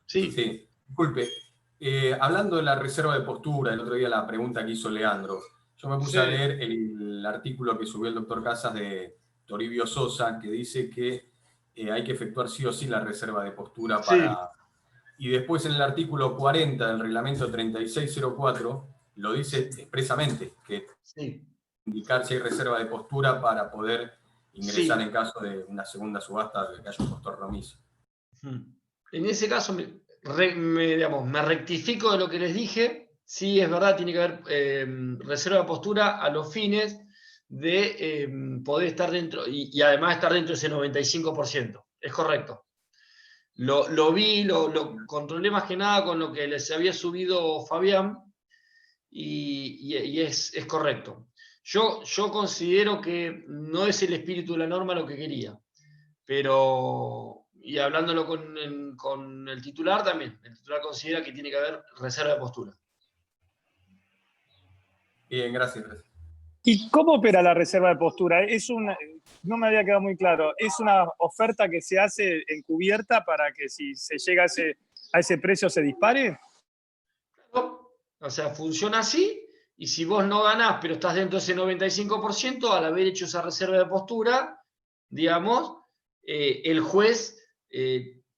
Sí. Sí, disculpe. Hablando de la reserva de postura, el otro día la pregunta que hizo Leandro, yo me puse a leer el artículo que subió el doctor Casas de Toribio Sosa, que dice que hay que efectuar sí o sí la reserva de postura para... Y después en el artículo 40 del reglamento 3604 lo dice expresamente, que indicar si hay reserva de postura para poder ingresar en caso de una segunda subasta de que haya un postor remiso. En ese caso, me rectifico de lo que les dije. Sí, es verdad, tiene que haber reserva de postura a los fines de poder estar dentro y además estar dentro de ese 95%. Es correcto. Lo vi, lo controlé más que nada con lo que les había subido Fabián y es correcto. Yo considero que no es el espíritu de la norma lo que quería, pero, y hablándolo con el titular también, el titular considera que tiene que haber reserva de postura. Bien, gracias. ¿Y cómo opera la reserva de postura? No me había quedado muy claro. ¿Es una oferta que se hace encubierta para que si se llega a ese precio se dispare? Claro. O sea, funciona así, y si vos no ganás, pero estás dentro de ese 95%, al haber hecho esa reserva de postura, digamos, el juez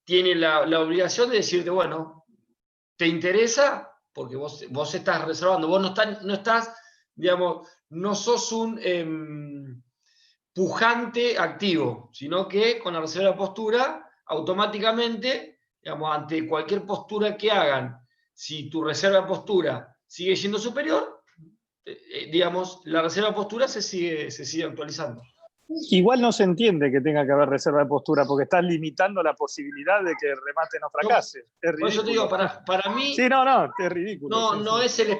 tiene la obligación de decirte, bueno, ¿te interesa? Porque vos estás reservando, vos no estás, digamos, no sos un pujante activo, sino que con la reserva de postura, automáticamente, digamos, ante cualquier postura que hagan, si tu reserva de postura sigue siendo superior, digamos, la reserva de postura se sigue actualizando. Igual no se entiende que tenga que haber reserva de postura, porque estás limitando la posibilidad de que el remate no fracase. Es ridículo. Por eso te digo, para mí... Sí, es ridículo. No es el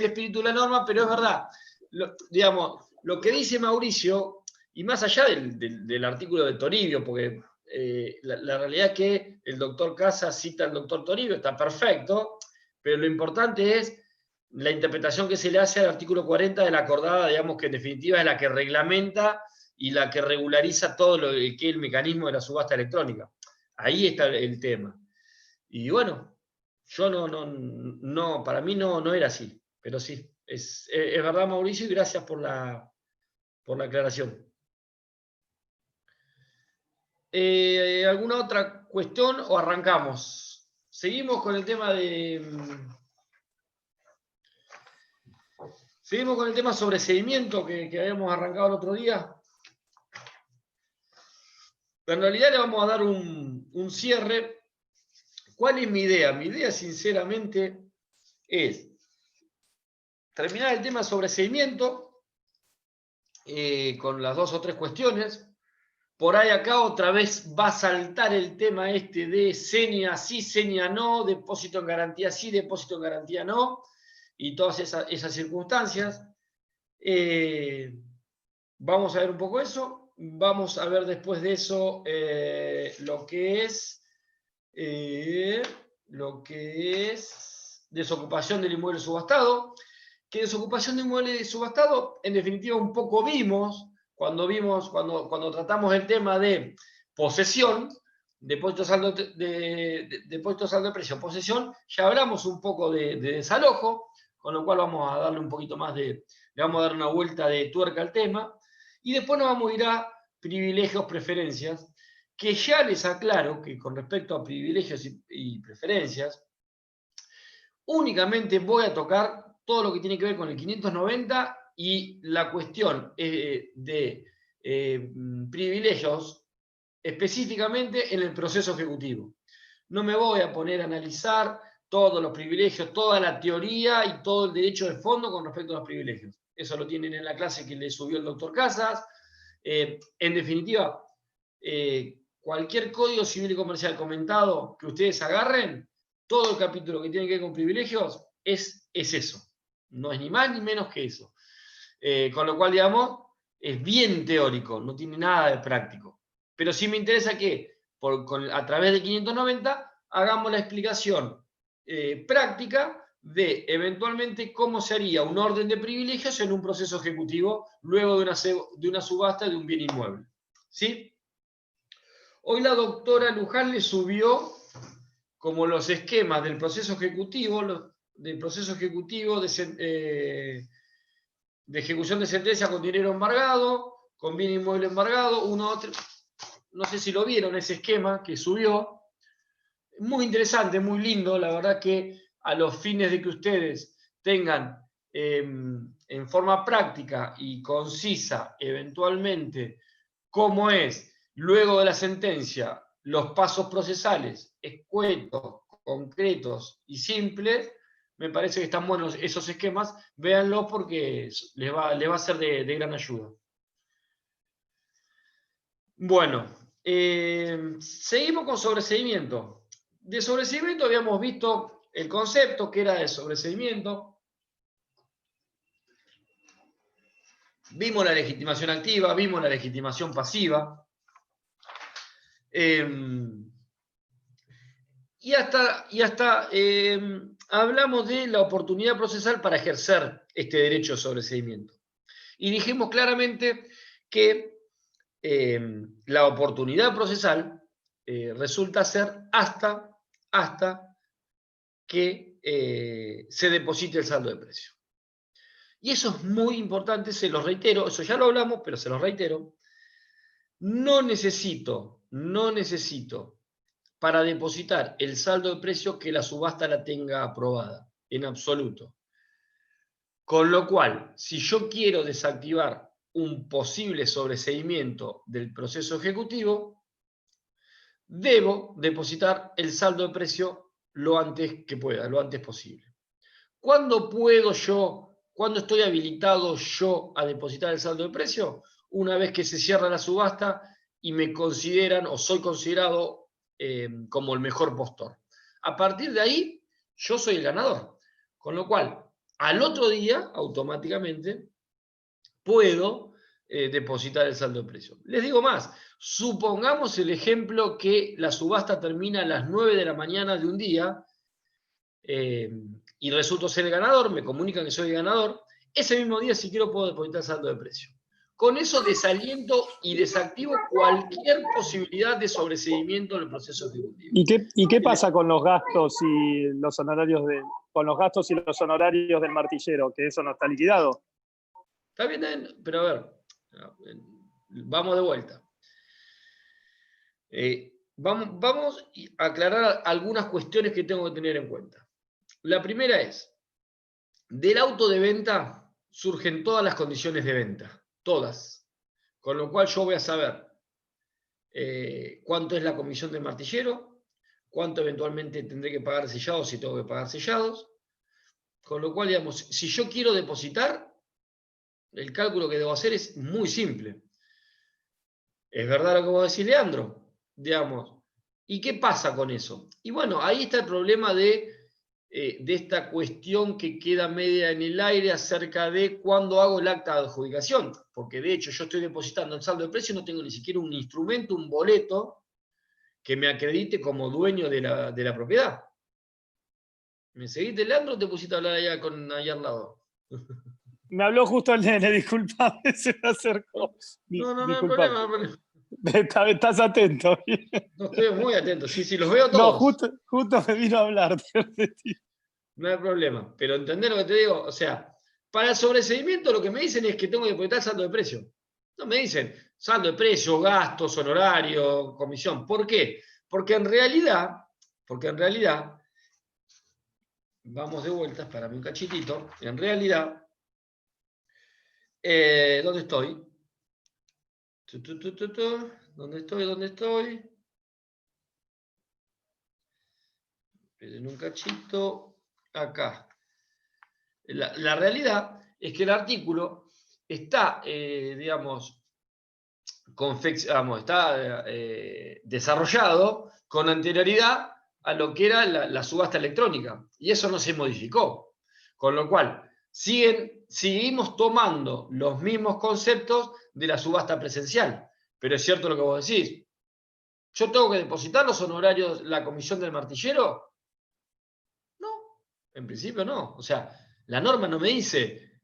espíritu de la norma, pero es verdad. Digamos, lo que dice Mauricio, y más allá del artículo de Toribio, porque la realidad es que el doctor Casas cita al doctor Toribio, está perfecto, pero lo importante es la interpretación que se le hace al artículo 40 de la acordada, digamos que en definitiva es la que reglamenta y la que regulariza todo lo que es el mecanismo de la subasta electrónica. Ahí está el tema. Y bueno, yo no, para mí no era así, pero sí, es verdad, Mauricio, y gracias por la aclaración. ¿Alguna otra cuestión o arrancamos? Seguimos con el tema seguimos con el tema sobre seguimiento que habíamos arrancado el otro día. Pero en realidad le vamos a dar un cierre. ¿Cuál es mi idea? Mi idea, sinceramente, es terminar el tema sobre seguimiento con las 2 o 3 cuestiones. Por ahí acá otra vez va a saltar el tema este de seña sí, seña no, depósito en garantía sí, depósito en garantía no, y todas esas circunstancias. Vamos a ver un poco eso. Vamos a ver después de eso lo que es desocupación del inmueble subastado. Que desocupación de inmueble subastado, en definitiva, un poco vimos cuando tratamos el tema de posesión, depósito saldo de precio, posesión, ya hablamos un poco de desalojo, con lo cual vamos a darle un poquito más le vamos a dar una vuelta de tuerca al tema, y después nos vamos a ir a privilegios, preferencias, que ya les aclaro que con respecto a privilegios y preferencias, únicamente voy a tocar todo lo que tiene que ver con el 590 y la cuestión de privilegios específicamente en el proceso ejecutivo. No me voy a poner a analizar todos los privilegios, toda la teoría y todo el derecho de fondo con respecto a los privilegios. Eso lo tienen en la clase que le subió el doctor Casas. En definitiva, cualquier código civil y comercial comentado que ustedes agarren, todo el capítulo que tiene que ver con privilegios es eso. No es ni más ni menos que eso. Con lo cual, digamos, es bien teórico, no tiene nada de práctico. Pero sí me interesa que a través de 590 hagamos la explicación práctica de eventualmente cómo se haría un orden de privilegios en un proceso ejecutivo luego de una subasta de un bien inmueble. ¿Sí? Hoy la doctora Luján le subió como los esquemas del proceso ejecutivo, de ejecución de sentencia con dinero embargado, con bien inmueble embargado, no sé si lo vieron ese esquema que subió, muy interesante, muy lindo, la verdad que a los fines de que ustedes tengan en forma práctica y concisa eventualmente cómo es luego de la sentencia los pasos procesales escuetos, concretos y simples, me parece que están buenos esos esquemas, véanlos porque les va a ser de gran ayuda. Bueno, seguimos con sobreseimiento. De sobreseimiento habíamos visto el concepto que era de sobreseimiento. Vimos la legitimación activa, vimos la legitimación pasiva. Y hasta hablamos de la oportunidad procesal para ejercer este derecho de sobreseimiento. Y dijimos claramente que la oportunidad procesal resulta ser hasta que se deposite el saldo de precio. Y eso es muy importante, se los reitero, eso ya lo hablamos, pero se los reitero. No necesito para depositar el saldo de precio que la subasta la tenga aprobada, en absoluto. Con lo cual, si yo quiero desactivar un posible sobreseimiento del proceso ejecutivo, debo depositar el saldo de precio lo antes que pueda, lo antes posible. ¿Cuándo estoy habilitado yo a depositar el saldo de precio? Una vez que se cierra la subasta y me consideran o soy considerado como el mejor postor. A partir de ahí, yo soy el ganador. Con lo cual, al otro día, automáticamente, puedo depositar el saldo de precio. Les digo más, supongamos el ejemplo que la subasta termina a las 9 de la mañana de un día y resulto ser el ganador, me comunican que soy el ganador, ese mismo día si quiero puedo depositar el saldo de precio. Con eso desaliento y desactivo cualquier posibilidad de sobreseimiento del proceso ejecutivo. ¿Y qué pasa con los gastos y los honorarios del martillero? Que eso no está liquidado. Está bien, pero a ver, vamos de vuelta. Vamos a aclarar algunas cuestiones que tengo que tener en cuenta. La primera es, del auto de venta surgen todas las condiciones de venta, todas. Con lo cual yo voy a saber cuánto es la comisión del martillero, cuánto eventualmente tendré que pagar sellados si tengo que pagar sellados. Con lo cual, digamos, si yo quiero depositar, el cálculo que debo hacer es muy simple. Es verdad lo que vos decís, Leandro, digamos. ¿Y qué pasa con eso? Y bueno, ahí está el problema de esta cuestión que queda media en el aire acerca de cuándo hago el acta de adjudicación. Porque de hecho yo estoy depositando el saldo de precio y no tengo ni siquiera un instrumento, un boleto, que me acredite como dueño de la propiedad. ¿Me seguiste, Leandro, o te pusiste a hablar allá al lado? Me habló justo el nene, disculpame, se me acercó. No hay problema. Estás atento. No, estoy muy atento, sí, los veo No, todos. justo me vino a hablar. No hay problema, pero entender lo que te digo, o sea, para el sobreseimiento lo que me dicen es que tengo que depositar saldo de precio. No me dicen saldo de precio, gastos, honorario, comisión. ¿Por qué? Porque en realidad, vamos de vuelta, espérame un cachitito, en realidad, ¿dónde estoy? ¿Dónde estoy? Esperen un cachito, acá. La realidad es que el artículo está, desarrollado con anterioridad a lo que era la subasta electrónica. Y eso no se modificó. Con lo cual, seguimos tomando los mismos conceptos de la subasta presencial. Pero es cierto lo que vos decís. ¿Yo tengo que depositar los honorarios, la comisión del martillero? No, en principio no. O sea, la norma no me dice,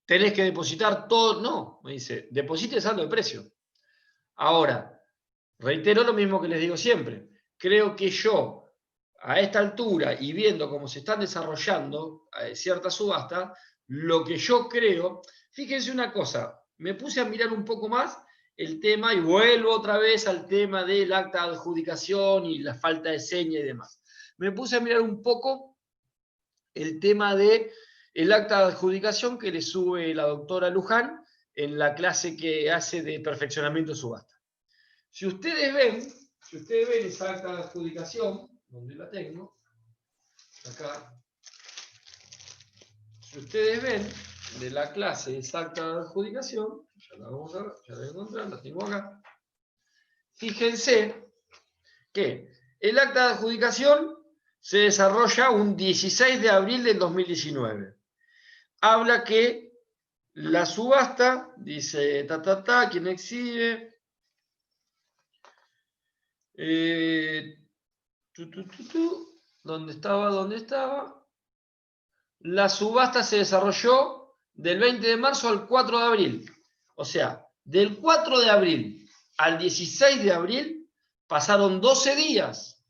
tenés que depositar todo, no, me dice, deposite el saldo de precio. Ahora, reitero lo mismo que les digo siempre, creo que yo, a esta altura y viendo cómo se están desarrollando ciertas subastas, lo que yo creo, fíjense una cosa, me puse a mirar un poco más el tema y vuelvo otra vez al tema del acta de adjudicación y la falta de seña y demás. Me puse a mirar un poco el tema del acta de adjudicación que le sube la doctora Luján en la clase que hace de perfeccionamiento de subasta. Si ustedes ven esa acta de adjudicación, donde la tengo, acá, si ustedes ven de la clase esa acta de adjudicación, ya la vamos a ver, ya la voy a encontrar, la tengo acá. Fíjense que el acta de adjudicación se desarrolla un 16 de abril del 2019. Habla que la subasta, dice, quien exhibe, ¿dónde estaba? La subasta se desarrolló del 20 de marzo al 4 de abril. O sea, del 4 de abril al 16 de abril pasaron 12 días.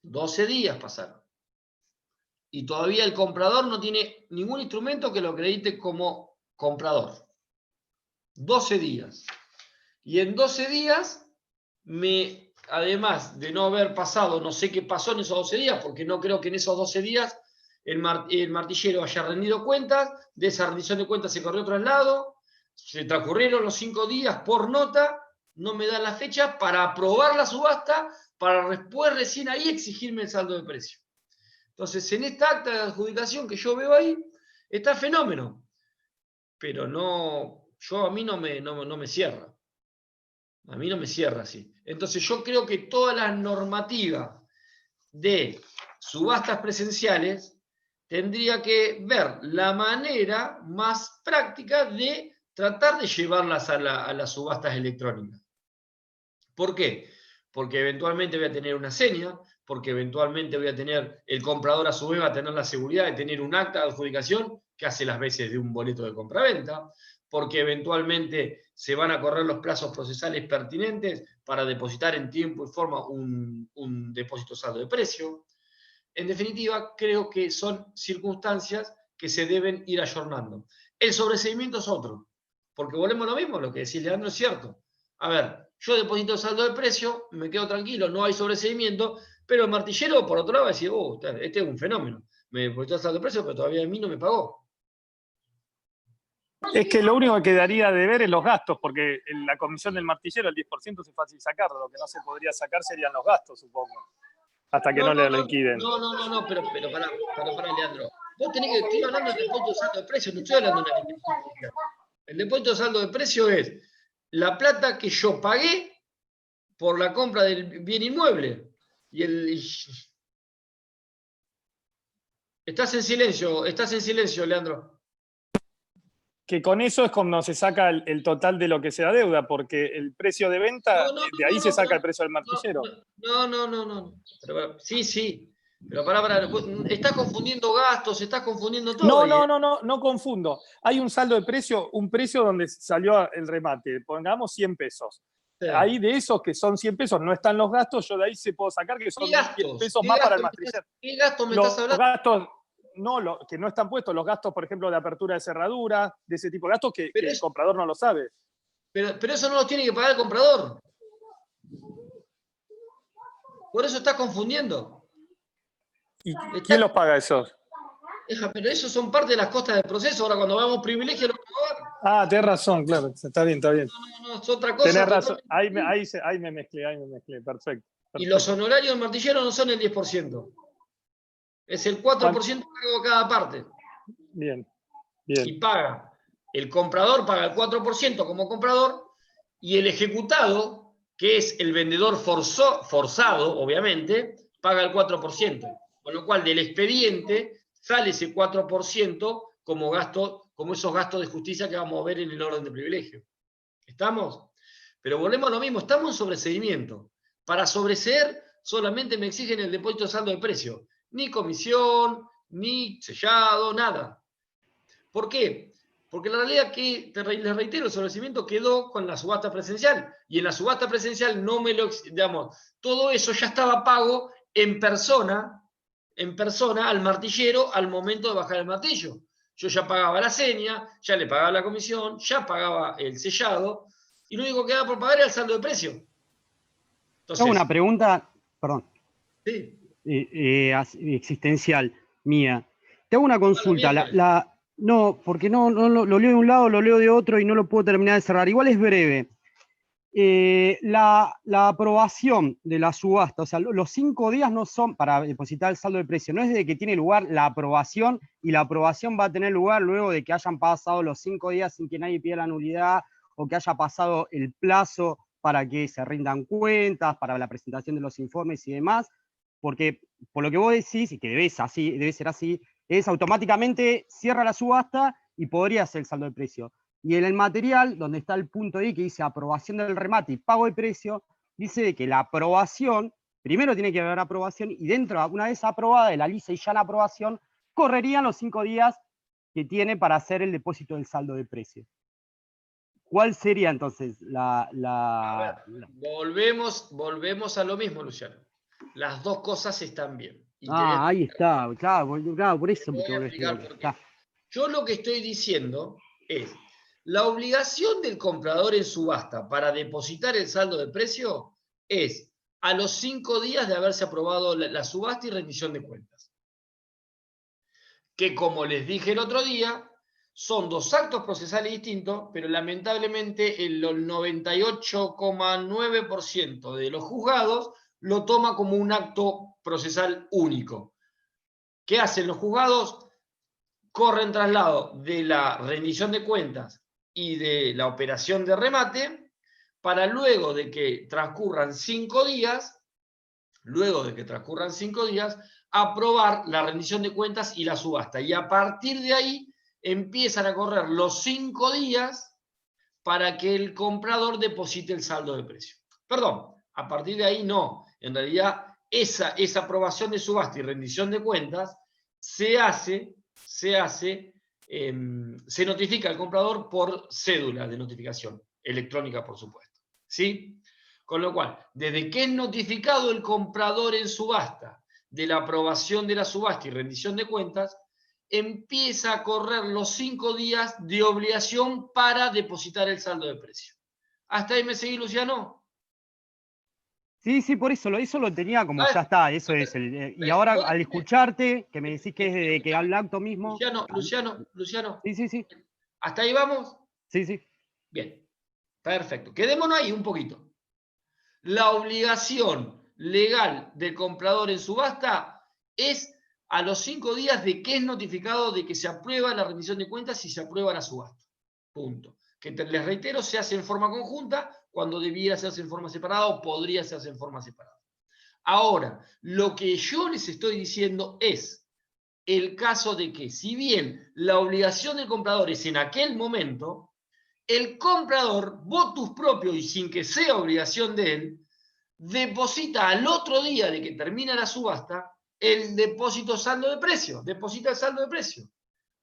12 días pasaron. Y todavía el comprador no tiene ningún instrumento que lo acredite como comprador. 12 días. Y en 12 días, además de no haber pasado, no sé qué pasó en esos 12 días, porque no creo que en esos 12 días el martillero haya rendido cuentas, de esa rendición de cuentas se corrió traslado, se transcurrieron los 5 días por nota, no me dan la fecha para aprobar la subasta, para después recién ahí exigirme el saldo de precio. Entonces, en esta acta de adjudicación que yo veo ahí, está el fenómeno. Pero a mí no me cierra. A mí no me cierra así. Entonces, yo creo que todas las normativas de subastas presenciales tendría que ver la manera más práctica de tratar de llevarlas a las subastas electrónicas. ¿Por qué? Porque eventualmente voy a tener una seña, porque eventualmente voy a tener, el comprador a su vez va a tener la seguridad de tener un acta de adjudicación que hace las veces de un boleto de compraventa, porque eventualmente se van a correr los plazos procesales pertinentes para depositar en tiempo y forma un depósito saldo de precio. En definitiva, creo que son circunstancias que se deben ir ayornando. El sobreseimiento es otro, porque volvemos a lo mismo, lo que decís, Leandro, es cierto. A ver, yo deposito saldo de precio, me quedo tranquilo, no hay sobreseimiento, pero el martillero, por otro lado, va a decir, este es un fenómeno. Me depositó saldo de precio, pero todavía a mí no me pagó. Es que lo único que quedaría de ver es los gastos, porque en la comisión del martillero el 10% es fácil sacarlo, lo que no se podría sacar serían los gastos, supongo, hasta que no le liquiden. No, pero pará, Leandro. Vos tenés que, estoy hablando del depósito de saldo de precio, no estoy hablando de una liquidación. El depósito de saldo de precio es la plata que yo pagué por la compra del bien inmueble. Estás en silencio, Leandro. Que con eso es como se saca el total de lo que sea deuda, porque el precio de venta, de ahí se saca el precio del martillero. No. Pero, sí. Pero pará. Estás confundiendo gastos, estás confundiendo todo. No confundo. Hay un saldo de precio, un precio donde salió el remate. Pongamos 100 pesos. Sí. Ahí de esos que son 100 pesos no están los gastos, yo de ahí se puedo sacar que son 10 pesos más para el martillero. ¿Qué gastos me estás hablando? Los gastos, que no están puestos, los gastos, por ejemplo, de apertura de cerradura, de ese tipo de gastos que el comprador no lo sabe. Pero eso no lo tiene que pagar el comprador. Por eso estás confundiendo. ¿Y quién los paga esos? Pero esos son parte de las costas del proceso. Ahora, cuando veamos privilegio, lo vamos a ver. Ah, tenés razón, claro. Está bien. No, es otra cosa. Tenés razón. Ahí me mezclé. Perfecto. Y los honorarios del martillero no son el 10%. Es el 4% cargo de cada parte. Bien. Y paga. El comprador paga el 4% como comprador y el ejecutado, que es el vendedor forzado, obviamente, paga el 4%. Con lo cual, del expediente sale ese 4% como gasto, como esos gastos de justicia que vamos a ver en el orden de privilegio. ¿Estamos? Pero volvemos a lo mismo, estamos en sobreseimiento. Para sobreseer solamente me exigen el depósito de saldo de precio. Ni comisión, ni sellado, nada. ¿Por qué? Porque la realidad que, les reitero, el sobreseimiento quedó con la subasta presencial. Y en la subasta presencial no me lo, digamos, todo eso ya estaba pago en persona al martillero al momento de bajar el martillo. Yo ya pagaba la seña, ya le pagaba la comisión, ya pagaba el sellado, y lo único que quedaba por pagar era el saldo de precio. Entonces, tengo una pregunta, perdón, sí. existencial mía. Te hago una consulta. No, porque no lo leo de un lado, lo leo de otro y no lo puedo terminar de cerrar. Igual es breve. La aprobación de la subasta, o sea, los 5 días no son para depositar el saldo de precio, no es desde que tiene lugar la aprobación, y la aprobación va a tener lugar luego de que hayan pasado los 5 días sin que nadie pida la nulidad, o que haya pasado el plazo para que se rindan cuentas, para la presentación de los informes y demás, porque por lo que vos decís, y que debe ser así, es automáticamente cierra la subasta y podría ser el saldo de precio. Y en el material, donde está el punto ahí que dice aprobación del remate y pago de precio, dice que la aprobación, primero tiene que haber aprobación, y dentro, una vez aprobada de la lisa y ya la aprobación, correrían los 5 días que tiene para hacer el depósito del saldo de precio. ¿Cuál sería entonces Volvemos a lo mismo, Luciano. Las dos cosas están bien. Ahí está, claro, por eso me voy a explicar por qué. Yo lo que estoy diciendo es, la obligación del comprador en subasta para depositar el saldo de precio es a los 5 días de haberse aprobado la subasta y rendición de cuentas. Que, como les dije el otro día, son 2 actos procesales distintos, pero lamentablemente el 98,9% de los juzgados lo toma como un acto procesal único. ¿Qué hacen los juzgados? Corren traslado de la rendición de cuentas y de la operación de remate para luego de que transcurran 5 días, aprobar la rendición de cuentas y la subasta. Y a partir de ahí empiezan a correr los 5 días para que el comprador deposite el saldo de precio. Perdón, a partir de ahí no. En realidad, esa aprobación de subasta y rendición de cuentas se notifica al comprador por cédula de notificación, electrónica, por supuesto. ¿Sí? Con lo cual, desde que es notificado el comprador en subasta de la aprobación de la subasta y rendición de cuentas, empieza a correr los 5 días de obligación para depositar el saldo de precio. ¿Hasta ahí me seguís, Luciano? Sí, por eso lo tenía como ya está, eso es. Y ahora al escucharte, que me decís que es desde que al acto mismo... Luciano. Sí. ¿Hasta ahí vamos? Sí. Bien, perfecto. Quedémonos ahí un poquito. La obligación legal del comprador en subasta es a los 5 días de que es notificado de que se aprueba la rendición de cuentas y se aprueba la subasta. Punto. Que les reitero, se hace en forma conjunta cuando debiera hacerse en forma separada o podría hacerse en forma separada. Ahora, lo que yo les estoy diciendo es el caso de que, si bien la obligación del comprador es en aquel momento, el comprador, votus propio y sin que sea obligación de él, deposita al otro día de que termina la subasta el depósito saldo de precio. Deposita el saldo de precio.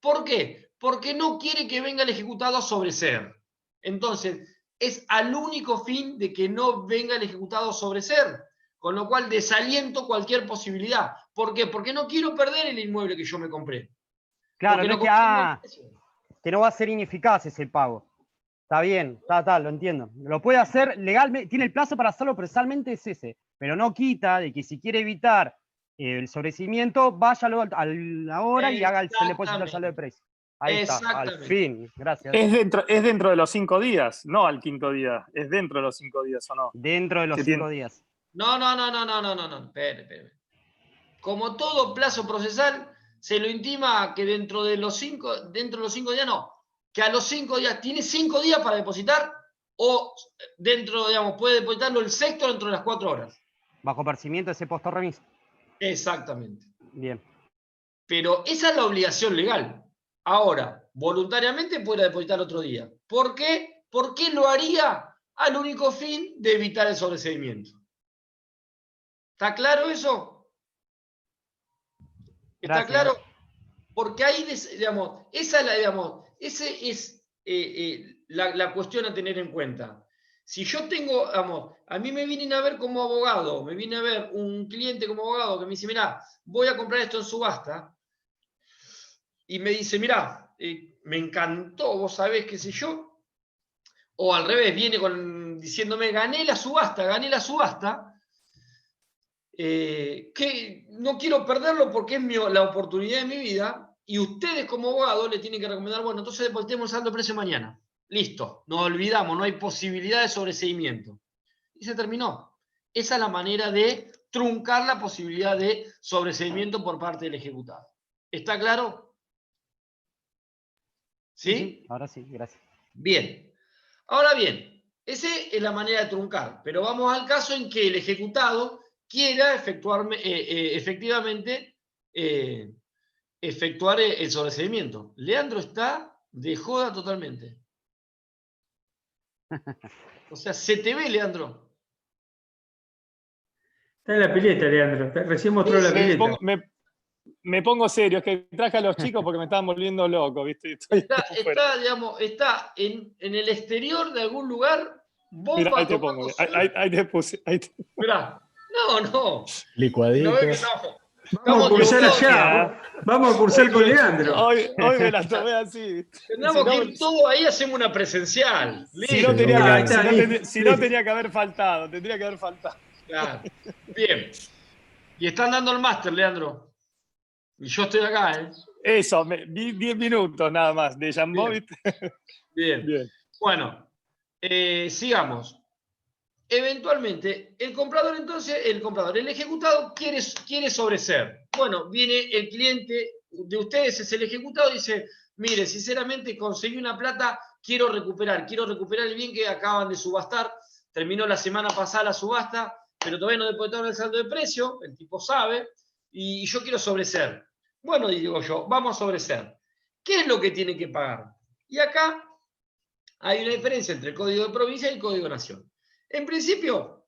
¿Por qué? Porque no quiere que venga el ejecutado a sobreseer. Entonces, es al único fin de que no venga el ejecutado a sobreseer. Con lo cual desaliento cualquier posibilidad. ¿Por qué? Porque no quiero perder el inmueble que yo me compré. Claro, no es que no va a ser ineficaz ese pago. Está bien, lo entiendo. Lo puede hacer legalmente, tiene el plazo para hacerlo procesalmente, es ese. Pero no quita de que si quiere evitar el sobreseimiento, vaya a la hora y haga el depósito del saldo de precio. Ahí está, al fin, gracias. Es dentro de los 5 días, no al 5.º día. Es dentro de los 5 días, ¿o no? Dentro de los 5 días. No. Espere. Como todo plazo procesal, se lo intima que dentro de los 5 días no. Que a los 5 días, tiene 5 días para depositar, o puede depositarlo el sexto dentro de las 4 horas. Bajo percibimiento de ese postor remis. Exactamente. Bien. Pero esa es la obligación legal. Ahora, voluntariamente puede depositar otro día. ¿Por qué? ¿Por qué lo haría? Al único fin de evitar el sobreseimiento. ¿Está claro eso? ¿Está claro? Porque ahí, esa es la cuestión a tener en cuenta. Si yo tengo, vamos, a mí me vienen a ver como abogado, me viene a ver un cliente como abogado que me dice, mirá, voy a comprar esto en subasta, y me dice, mirá, me encantó, vos sabés qué sé yo, o al revés, viene diciéndome, gané la subasta, que no quiero perderlo porque es la oportunidad de mi vida, y ustedes como abogado le tienen que recomendar, bueno, entonces depositemos el saldo de precio mañana. Listo, nos olvidamos, no hay posibilidad de sobreseimiento. Y se terminó. Esa es la manera de truncar la posibilidad de sobreseimiento por parte del ejecutado. ¿Está claro? ¿Sí? Sí, ahora sí, gracias. Bien. Ahora bien, esa es la manera de truncar, pero vamos al caso en que el ejecutado quiera efectivamente efectuar el sobreseimiento. Leandro está de joda totalmente. O sea, se te ve, Leandro. Está en la pileta, Leandro. Recién mostró la pileta. Me pongo serio, es que traje a los chicos porque me estaban volviendo loco, ¿viste? Está en el exterior de algún lugar, bomba. Mirá, ahí te pongo, ahí te puse. Mirá, no. Licuadito. No es que estamos. Vamos a cursar allá. Vamos a cursar con Leandro. Hoy me la tomé así. Tenemos que ir todo ahí, hacemos una presencial. Si no tenía que haber faltado, tendría que haber faltado. Claro. Bien. Y están dando el máster, Leandro. Y yo estoy acá, ¿eh? Eso, 10 minutos nada más de Jambó. Bien. Bueno, sigamos. Eventualmente, el ejecutado quiere sobreser. Bueno, viene el cliente de ustedes, es el ejecutado, y dice, mire, sinceramente conseguí una plata, quiero recuperar el bien que acaban de subastar, terminó la semana pasada la subasta, pero todavía no depositaron el saldo de precio, el tipo sabe, y yo quiero sobreser. Bueno, digo yo, vamos a sobreser. ¿Qué es lo que tiene que pagar? Y acá hay una diferencia entre el código de provincia y el código de nación. En principio,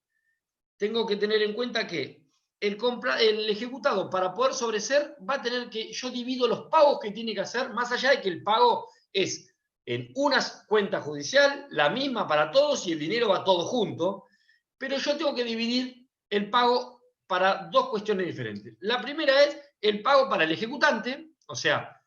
tengo que tener en cuenta que el ejecutado, para poder sobreser, va a tener que, yo divido los pagos que tiene que hacer, más allá de que el pago es en una cuenta judicial, la misma para todos, y el dinero va todo junto, pero yo tengo que dividir el pago para dos cuestiones diferentes. La primera es el pago para el ejecutante, o sea,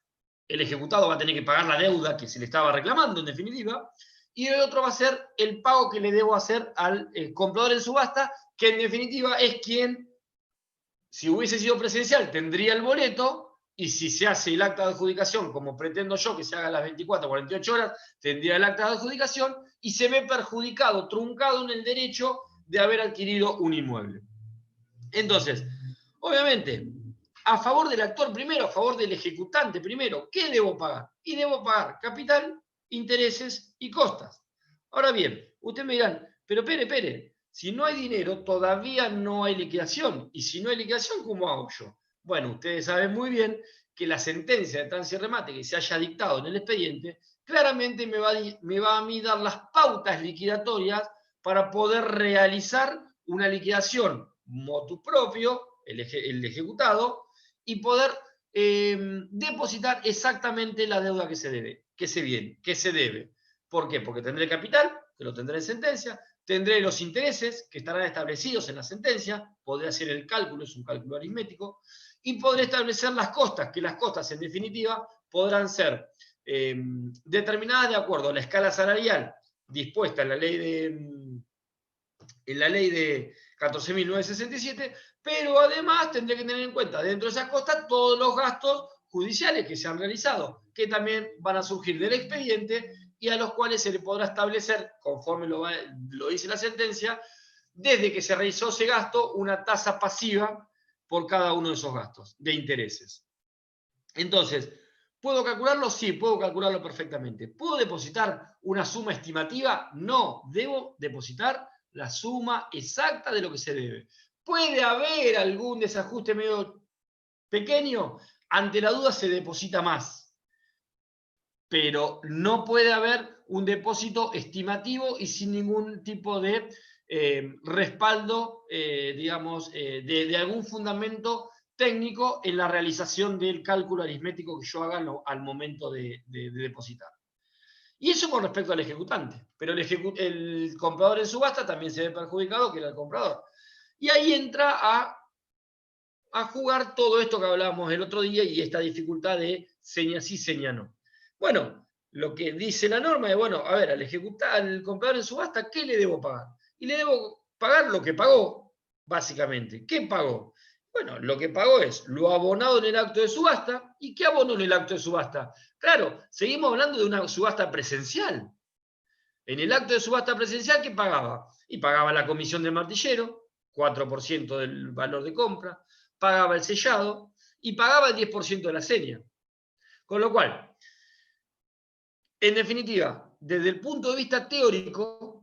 el ejecutado va a tener que pagar la deuda que se le estaba reclamando, en definitiva, y el otro va a ser el pago que le debo hacer al comprador en subasta, que en definitiva es quien, si hubiese sido presencial, tendría el boleto, y si se hace el acta de adjudicación, como pretendo yo que se haga a las 24 o 48 horas, tendría el acta de adjudicación, y se ve perjudicado, truncado en el derecho de haber adquirido un inmueble. Entonces, obviamente, a favor del actor primero, a favor del ejecutante primero, ¿qué debo pagar? Y debo pagar capital, intereses y costas. Ahora bien, ustedes me dirán, pero Pere, si no hay dinero, todavía no hay liquidación. Y si no hay liquidación, ¿cómo hago yo? Bueno, ustedes saben muy bien que la sentencia de trance y remate que se haya dictado en el expediente, claramente me va a mí dar las pautas liquidatorias para poder realizar una liquidación motu propio, el ejecutado, y poder depositar exactamente la deuda que se debe. ¿Por qué? Porque tendré capital, que lo tendré en sentencia, tendré los intereses que estarán establecidos en la sentencia, podré hacer el cálculo, es un cálculo aritmético, y podré establecer las costas, que las costas en definitiva podrán ser determinadas de acuerdo a la escala salarial dispuesta en la ley de 14.967, pero además tendré que tener en cuenta dentro de esas costas todos los gastos judiciales que se han realizado, que también van a surgir del expediente y a los cuales se le podrá establecer, conforme lo dice la sentencia, desde que se realizó ese gasto, una tasa pasiva por cada uno de esos gastos de intereses. Entonces, ¿puedo calcularlo? Sí, puedo calcularlo perfectamente. ¿Puedo depositar una suma estimativa? No, debo depositar la suma exacta de lo que se debe. ¿Puede haber algún desajuste medio pequeño? Ante la duda se deposita más. Pero no puede haber un depósito estimativo y sin ningún tipo de respaldo, digamos, de algún fundamento técnico en la realización del cálculo aritmético que yo haga al momento de depositar. Y eso con respecto al ejecutante. Pero el comprador en subasta también se ve perjudicado, que era el comprador. Y ahí entra a jugar todo esto que hablábamos el otro día y esta dificultad de seña sí, seña no. Bueno, lo que dice la norma es, bueno, a ver, al comprador en subasta, ¿qué le debo pagar? Y le debo pagar lo que pagó, básicamente. ¿Qué pagó? Bueno, lo que pagó es lo abonado en el acto de subasta. ¿Y qué abonó en el acto de subasta? Claro, seguimos hablando de una subasta presencial. En el acto de subasta presencial, ¿qué pagaba? Y pagaba la comisión del martillero, 4% del valor de compra, pagaba el sellado y pagaba el 10% de la seña. Con lo cual, en definitiva, desde el punto de vista teórico,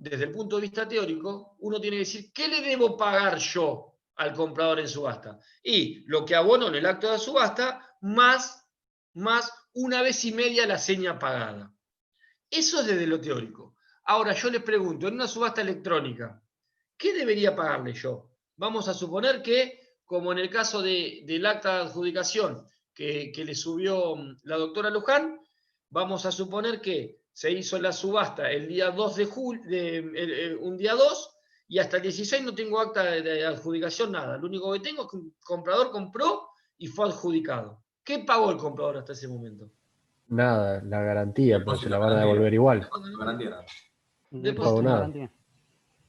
uno tiene que decir, ¿qué le debo pagar yo al comprador en subasta? Y lo que abono en el acto de subasta, más 1,5 veces la seña pagada. Eso es desde lo teórico. Ahora, yo les pregunto, en una subasta electrónica, ¿qué debería pagarle yo? Vamos a suponer que, como en el caso del acta de adjudicación que le subió la doctora Luján, vamos a suponer que se hizo la subasta el día 2 de julio, un día 2, y hasta el 16 no tengo acta de adjudicación, nada. Lo único que tengo es que un comprador compró y fue adjudicado. ¿Qué pagó el comprador hasta ese momento? Nada, la garantía, pues se la van a devolver igual. No pagó nada.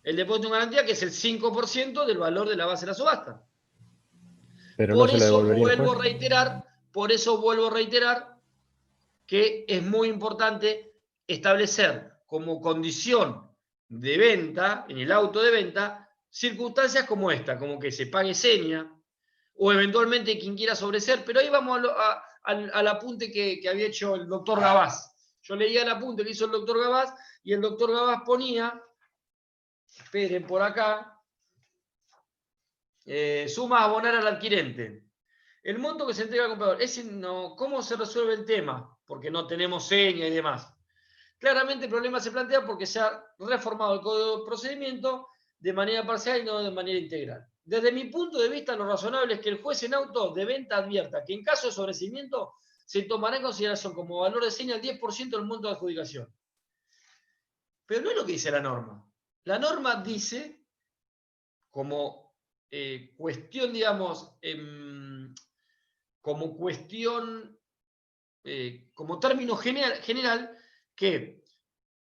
El depósito en garantía, que es el 5% del valor de la base de la subasta. Pero Por no se lo eso devolvería vuelvo a reiterar que es muy importante establecer como condición de venta, en el auto de venta, circunstancias como esta, como que se pague seña, o eventualmente quien quiera sobreser, pero ahí vamos al apunte que había hecho el doctor Gabás. Yo leía el apunte que hizo el doctor Gabás, y el doctor Gabás ponía, esperen por acá, suma a abonar al adquirente. El monto que se entrega al comprador, ¿cómo se resuelve el tema? Porque no tenemos seña y demás. Claramente el problema se plantea porque se ha reformado el código de procedimiento de manera parcial y no de manera integral. Desde mi punto de vista, lo razonable es que el juez en auto de venta advierta que en caso de sobrecimiento se tomará en consideración como valor de seña el 10% del monto de adjudicación. Pero no es lo que dice la norma. La norma dice, como cuestión, digamos, como cuestión, como término general, que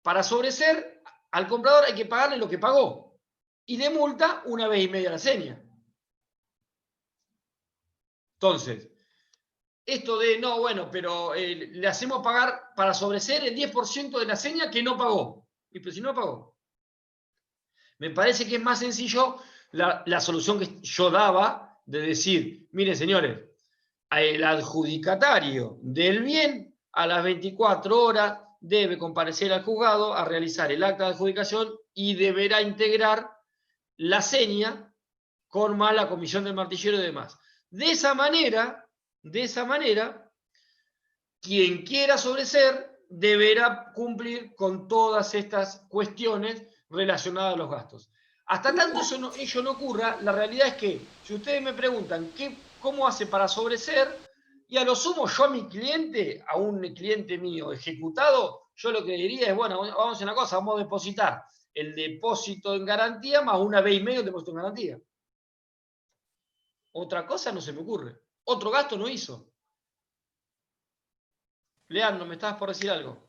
para sobreser al comprador hay que pagarle lo que pagó, y de multa 1,5 veces la seña. Entonces, esto de, no, bueno, pero le hacemos pagar para sobreser el 10% de la seña que no pagó. Y pero si no pagó. Me parece que es más sencillo la solución que yo daba de decir, miren señores, el adjudicatario del bien a las 24 horas debe comparecer al juzgado a realizar el acta de adjudicación y deberá integrar la seña con más la comisión del martillero y demás. De esa manera, quien quiera sobreser deberá cumplir con todas estas cuestiones relacionadas a los gastos. Hasta tanto ello no ocurra, la realidad es que, si ustedes me preguntan cómo hace para sobreser, y a lo sumo yo a mi cliente, a un cliente mío ejecutado, yo lo que diría es, bueno, vamos a hacer una cosa, vamos a depositar el depósito en garantía más 1,5 veces el depósito en garantía. Otra cosa no se me ocurre. Otro gasto no hizo. Leandro, ¿me estabas por decir algo?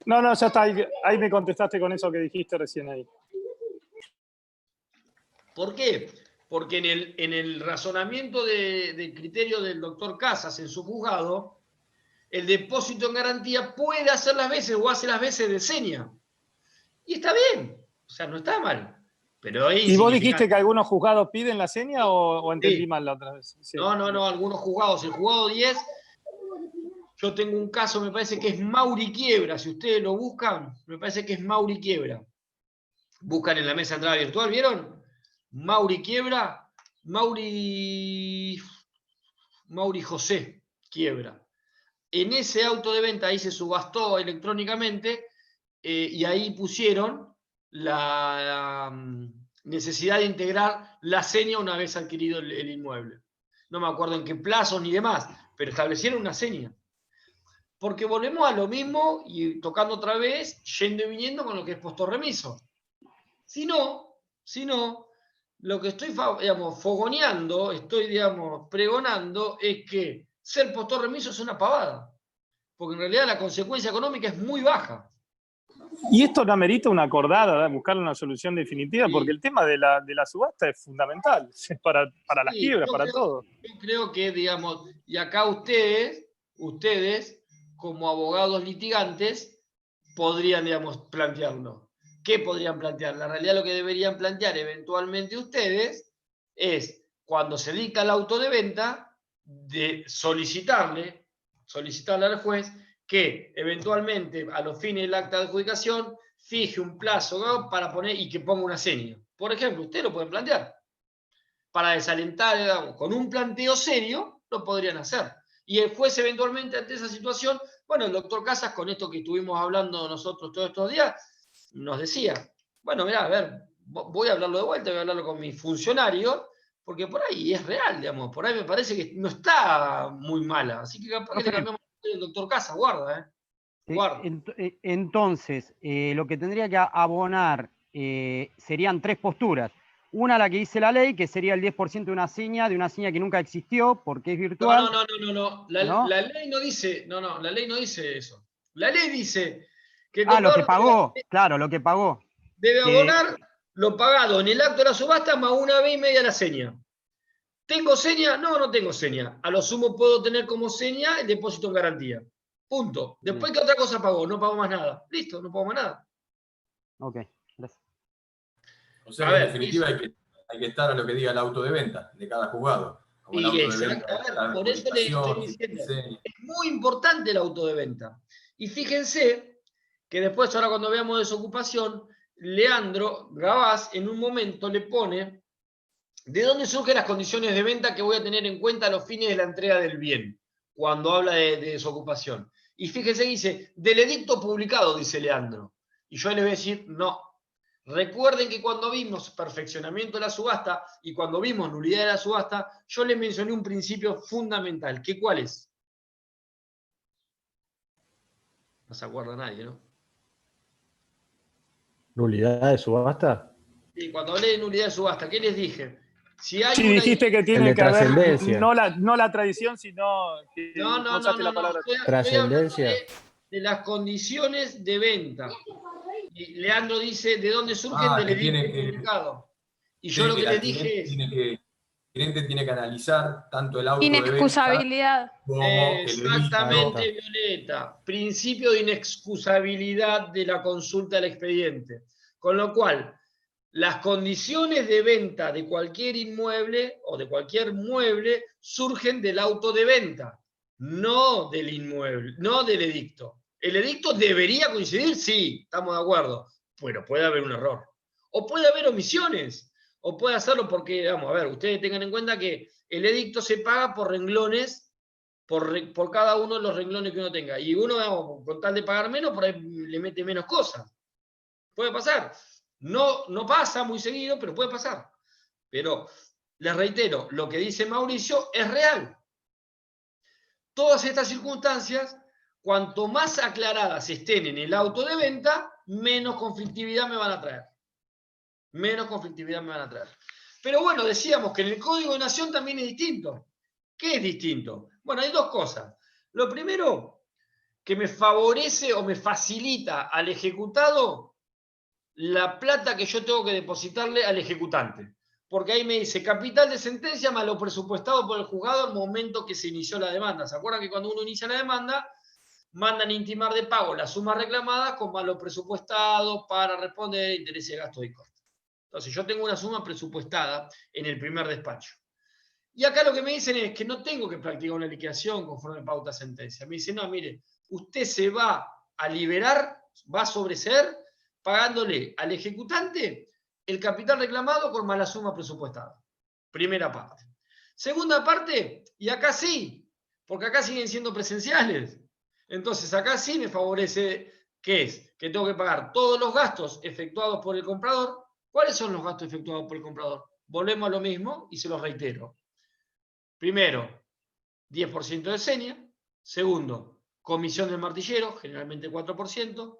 No, ya está. Ahí me contestaste con eso que dijiste recién ahí. ¿Por qué? Porque en el razonamiento de criterio del doctor Casas en su juzgado, el depósito en garantía puede hacer las veces o hace las veces de seña. Y está bien. O sea, no está mal. Pero ahí ¿Y vos dijiste que algunos juzgados piden la seña o entendí sí. mal la otra vez? Sí. No, algunos juzgados. El juzgado 10, yo tengo un caso, me parece que es Mauri Quiebra. Si ustedes lo buscan, me parece que es Mauri Quiebra. Buscan en la mesa de entrada virtual, ¿vieron? Mauri Quiebra, Mauri José Quiebra. En ese auto de venta ahí se subastó electrónicamente y ahí pusieron la necesidad de integrar la seña una vez adquirido el inmueble. No me acuerdo en qué plazos ni demás, pero establecieron una seña. porque volvemos a lo mismo y tocando otra vez, yendo y viniendo con lo que es postor remiso. Si no, lo que estoy, digamos, fogoneando, estoy, digamos, pregonando, es que ser postor remiso es una pavada, porque en realidad la consecuencia económica es muy baja. Y esto no amerita una acordada, buscar una solución definitiva, Sí. porque el tema de la subasta es fundamental para las Sí, quiebras, para todo. Yo creo que, digamos, y acá ustedes, como abogados litigantes, podrían, digamos, plantearlo. ¿Qué podrían plantear? La realidad lo que deberían plantear eventualmente ustedes es, cuando se dicta el auto de venta, de solicitarle al juez que eventualmente a los fines del acta de adjudicación fije un plazo, ¿no?, para poner y que ponga una seña. Por ejemplo, ustedes lo pueden plantear. Para desalentar, digamos, con un planteo serio, lo podrían hacer. Y el juez eventualmente ante esa situación, bueno, el doctor Casas, con esto que estuvimos hablando nosotros todos estos días, nos decía, bueno, mirá, a ver, voy a hablarlo de vuelta, voy a hablarlo con mis funcionarios, porque por ahí es real, digamos, por ahí me parece que no está muy mala, así que capaz que le cambiamos el doctor Casas, guarda, guarda. Entonces, lo que tendría que abonar serían 3 posturas. Una, la que dice la ley, que sería el 10% de una seña que nunca existió porque es virtual. No. La ley no dice, la ley no dice eso. La ley dice que el lo que pagó, claro, lo que pagó. Debe abonar lo pagado en el acto de la subasta más 1 vez y media la seña. ¿Tengo seña? No tengo seña. A lo sumo puedo tener como seña el depósito en garantía. Punto. Después, ¿qué otra cosa pagó? No pagó más nada. Listo, no pagó más nada. Ok, gracias. O sea, en definitiva hay que estar a lo que diga el auto de venta de cada juzgado. Como el auto de venta, por eso le estoy diciendo, es muy importante el auto de venta. Y fíjense que después, ahora cuando veamos desocupación, Leandro Gabás en un momento le pone de dónde surgen las condiciones de venta que voy a tener en cuenta a los fines de la entrega del bien, cuando habla de desocupación. Y fíjense que dice, del edicto publicado, dice Leandro. Y yo les voy a decir, no. Recuerden que cuando vimos perfeccionamiento de la subasta y cuando vimos nulidad de la subasta, yo les mencioné un principio fundamental. ¿Qué cuál es? No se acuerda nadie, ¿no? ¿Nulidad de subasta? Sí, cuando hablé de nulidad de subasta, ¿qué les dije? Si hay dijiste que tiene que haber no la tradición, sino que no. Trascendencia. De las condiciones de venta. Y Leandro dice, ¿de dónde surgen? Del edicto publicado. Y yo lo que les dije es... El cliente tiene que analizar tanto el auto inexcusabilidad de venta como exactamente, Violeta. Principio de inexcusabilidad de la consulta del expediente. Con lo cual, las condiciones de venta de cualquier inmueble o de cualquier mueble surgen del auto de venta, no del inmueble, no del edicto. ¿El edicto debería coincidir? Sí, estamos de acuerdo, pero puede haber un error. O puede haber omisiones, o puede hacerlo porque, vamos a ver, ustedes tengan en cuenta que el edicto se paga por renglones, por cada uno de los renglones que uno tenga. Y uno, vamos, con tal de pagar menos, por ahí le mete menos cosas. Puede pasar. No pasa muy seguido, pero puede pasar. Pero, les reitero, lo que dice Mauricio es real. Todas estas circunstancias, cuanto más aclaradas estén en el auto de venta, menos conflictividad me van a traer. Menos conflictividad me van a traer. Pero bueno, decíamos que en el Código de Nación también es distinto. ¿Qué es distinto? Bueno, hay 2 cosas. Lo primero, que me favorece o me facilita al ejecutado la plata que yo tengo que depositarle al ejecutante. Porque ahí me dice capital de sentencia más lo presupuestado por el juzgado al momento que se inició la demanda. ¿Se acuerdan que cuando uno inicia la demanda, mandan intimar de pago la suma reclamada con más lo presupuestado para responder intereses, gastos y costos? Entonces yo tengo una suma presupuestada en el primer despacho. Y acá lo que me dicen es que no tengo que practicar una liquidación conforme pauta sentencia. Me dicen, no, mire, usted se va a liberar, va a sobreseer pagándole al ejecutante el capital reclamado con más la suma presupuestada. Primera parte. Segunda parte, y acá sí, porque acá siguen siendo presenciales. Entonces acá sí me favorece, ¿qué es? Que tengo que pagar todos los gastos efectuados por el comprador. ¿Cuáles son los gastos efectuados por el comprador? Volvemos a lo mismo y se los reitero. Primero, 10% de seña. Segundo, comisión del martillero, generalmente 4%.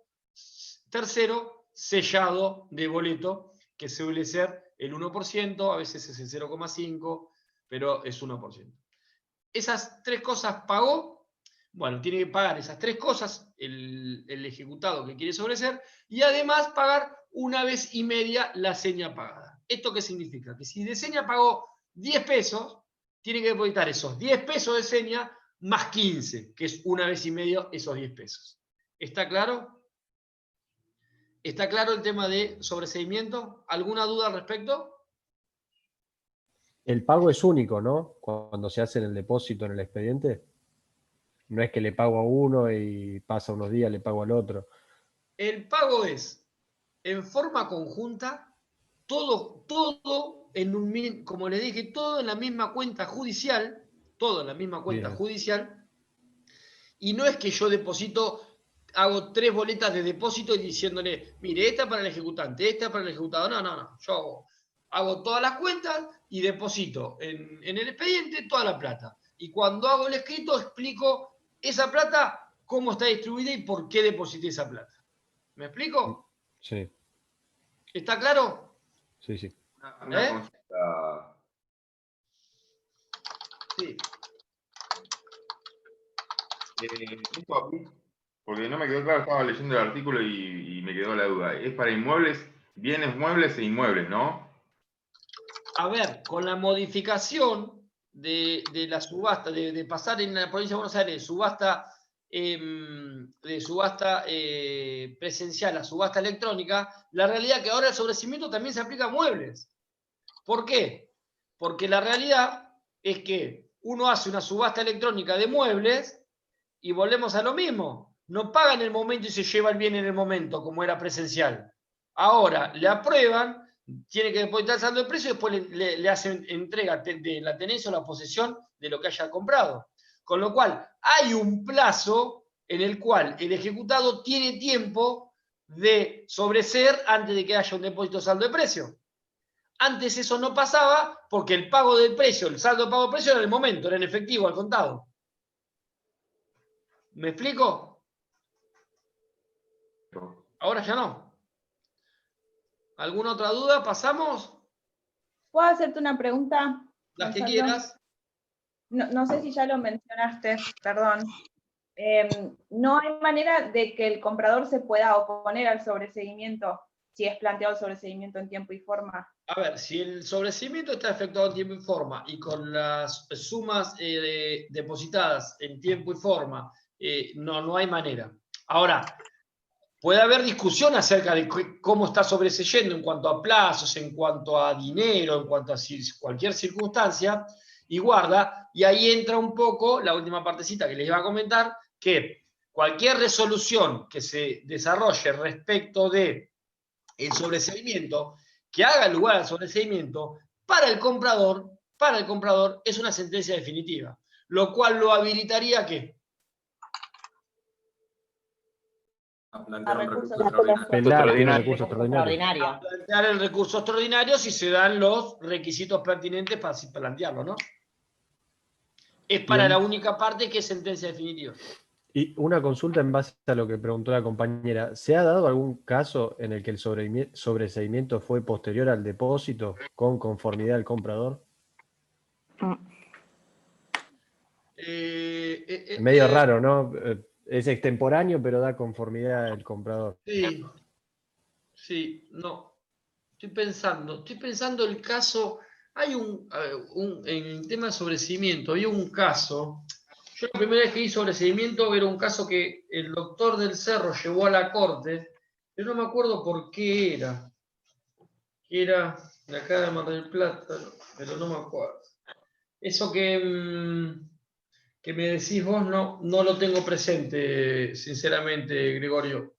Tercero, sellado de boleto, que suele ser el 1%, a veces es el 0,5%, pero es 1%. Esas 3 cosas pagó, bueno, tiene que pagar esas 3 cosas el ejecutado que quiere sobreseer, y además pagar 1 vez y media la seña pagada. ¿Esto qué significa? Que si de seña pagó 10 pesos, tiene que depositar esos 10 pesos de seña más 15, que es 1 vez y medio esos 10 pesos. ¿Está claro? ¿Está claro el tema de sobreseimiento? ¿Alguna duda al respecto? El pago es único, ¿no? Cuando se hace en el depósito, en el expediente. No es que le pago a uno y pasa unos días, le pago al otro. El pago es en forma conjunta, todo en un, como le dije, todo en la misma cuenta judicial, todo en la misma cuenta Bien. judicial, y no es que yo deposito, hago 3 boletas de depósito y diciéndole, mire, esta para el ejecutante, esta para el ejecutado. No. Yo hago todas las cuentas y deposito en el expediente toda la plata. Y cuando hago el escrito explico esa plata, cómo está distribuida y por qué deposité esa plata. ¿Me explico? Sí. ¿Está claro? Sí, sí. Una consulta. Sí. Esto aquí, porque no me quedó claro, estaba leyendo el artículo y me quedó la duda. Es para inmuebles, bienes muebles e inmuebles, ¿no? A ver, con la modificación de la subasta, de pasar en la provincia de Buenos Aires de subasta presencial a subasta electrónica, la realidad es que ahora el sobreseimiento también se aplica a muebles. ¿Por qué? Porque la realidad es que uno hace una subasta electrónica de muebles y volvemos a lo mismo. No paga en el momento y se lleva el bien en el momento, como era presencial. Ahora le aprueban, tiene que depositar el saldo de precio y después le hacen entrega de la tenencia o la posesión de lo que haya comprado. Con lo cual, hay un plazo en el cual el ejecutado tiene tiempo de sobreseer antes de que haya un depósito de saldo de precio. Antes eso no pasaba porque el pago del precio, el saldo de pago de precio era en el momento, era en efectivo, al contado. ¿Me explico? Ahora ya no. ¿Alguna otra duda? ¿Pasamos? ¿Puedo hacerte una pregunta? Las que Gonzalo? quieras. No sé si ya lo mencionaste, perdón. No hay manera de que el comprador se pueda oponer al sobreseguimiento si es planteado el sobreseguimiento en tiempo y forma. A ver, si el sobreseimiento está efectuado en tiempo y forma y con las sumas depositadas en tiempo y forma, no hay manera. Ahora, puede haber discusión acerca de cómo está sobreseyendo en cuanto a plazos, en cuanto a dinero, en cuanto a cualquier circunstancia, y guarda, y ahí entra un poco la última partecita que les iba a comentar, que cualquier resolución que se desarrolle respecto de el sobreseimiento, que haga lugar al sobreseimiento, para el comprador es una sentencia definitiva, lo cual lo habilitaría a ¿qué? A plantear un recurso extraordinario. A plantear el recurso extraordinario si se dan los requisitos pertinentes para plantearlo, ¿no? Es para Bien. la única parte que es sentencia definitiva. Y una consulta en base a lo que preguntó la compañera. ¿Se ha dado algún caso en el que el sobreseimiento fue posterior al depósito con conformidad del comprador? Medio raro, ¿no? Es extemporáneo, pero da conformidad al comprador. Sí, no. Estoy pensando el caso. Hay en el tema de sobreseimiento, había un caso. Yo la primera vez que hice sobreseimiento era un caso que el doctor del Cerro llevó a la corte, pero no me acuerdo por qué era. Que era de acá de Mar del Plata, pero no me acuerdo. Eso que me decís vos no lo tengo presente, sinceramente, Gregorio.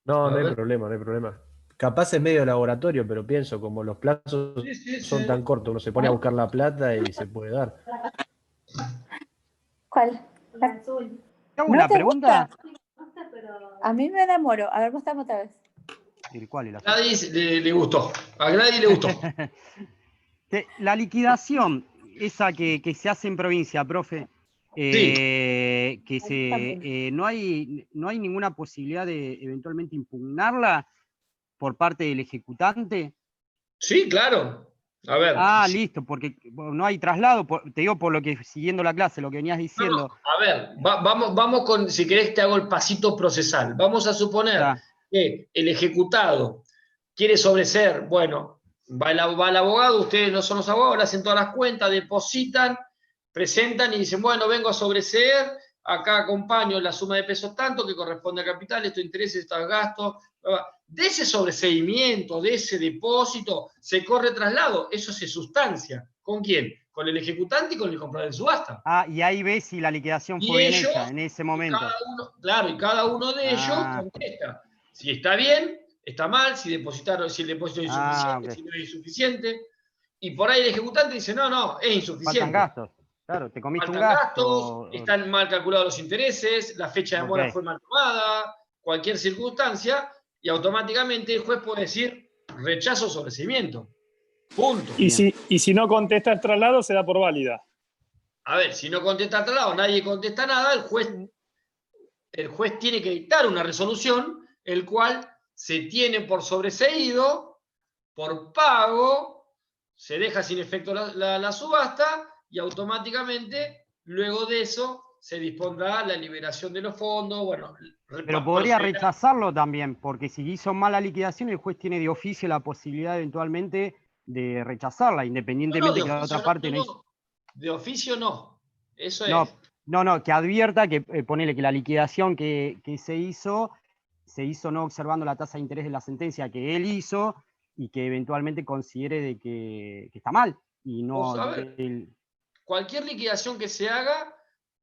No hay problema, no hay problema. Capaz es medio laboratorio, pero pienso, como los plazos son tan cortos, uno se pone a buscar la plata y se puede dar. ¿Cuál? ¿Tengo una pregunta? A mí me enamoro. A ver, mostrame otra vez. ¿Cuál era? A Gladys le gustó. A Gladys le gustó. La liquidación, esa que se hace en provincia, profe, no hay ninguna posibilidad de eventualmente impugnarla por parte del ejecutante. Sí, claro. A ver. Listo, porque no hay traslado, te digo por lo que, siguiendo la clase, lo que venías diciendo. A ver, vamos con, si querés te hago el pasito procesal. Vamos a suponer que el ejecutado quiere sobreseer, bueno, va el abogado, ustedes no son los abogados, le hacen todas las cuentas, depositan, presentan y dicen, bueno, vengo a sobreseer, acá acompaño la suma de pesos tanto que corresponde a capital, estos intereses, estos gastos. De ese sobreseimiento, de ese depósito, se corre traslado, eso se sustancia. ¿Con quién? Con el ejecutante y con el comprador en subasta. Y ahí ves si la liquidación fue bien hecha en ese momento. Y cada uno de ellos contesta si está bien, está mal, si el depósito es insuficiente, si no es insuficiente. Y por ahí el ejecutante dice, no, es insuficiente. Faltan gastos. Claro, te comiste un gasto. Gastos, están mal calculados los intereses, la fecha de demora fue mal tomada, cualquier circunstancia, y automáticamente el juez puede decir rechazo sobreseimiento. Punto. Y si no contesta el traslado, se da por válida. A ver, si no contesta el traslado, nadie contesta nada, el juez tiene que dictar una resolución, el cual se tiene por sobreseído, por pago, se deja sin efecto la subasta, y automáticamente, luego de eso, se dispondrá la liberación de los fondos. Bueno, pero podría rechazarlo también, porque si hizo mala liquidación, el juez tiene de oficio la posibilidad eventualmente de rechazarla, independientemente que la otra parte no hizo. De oficio no. Eso es. No, que advierta que ponele que la liquidación que se hizo no observando la tasa de interés de la sentencia que él hizo y que eventualmente considere de que está mal. Y no. Cualquier liquidación que se haga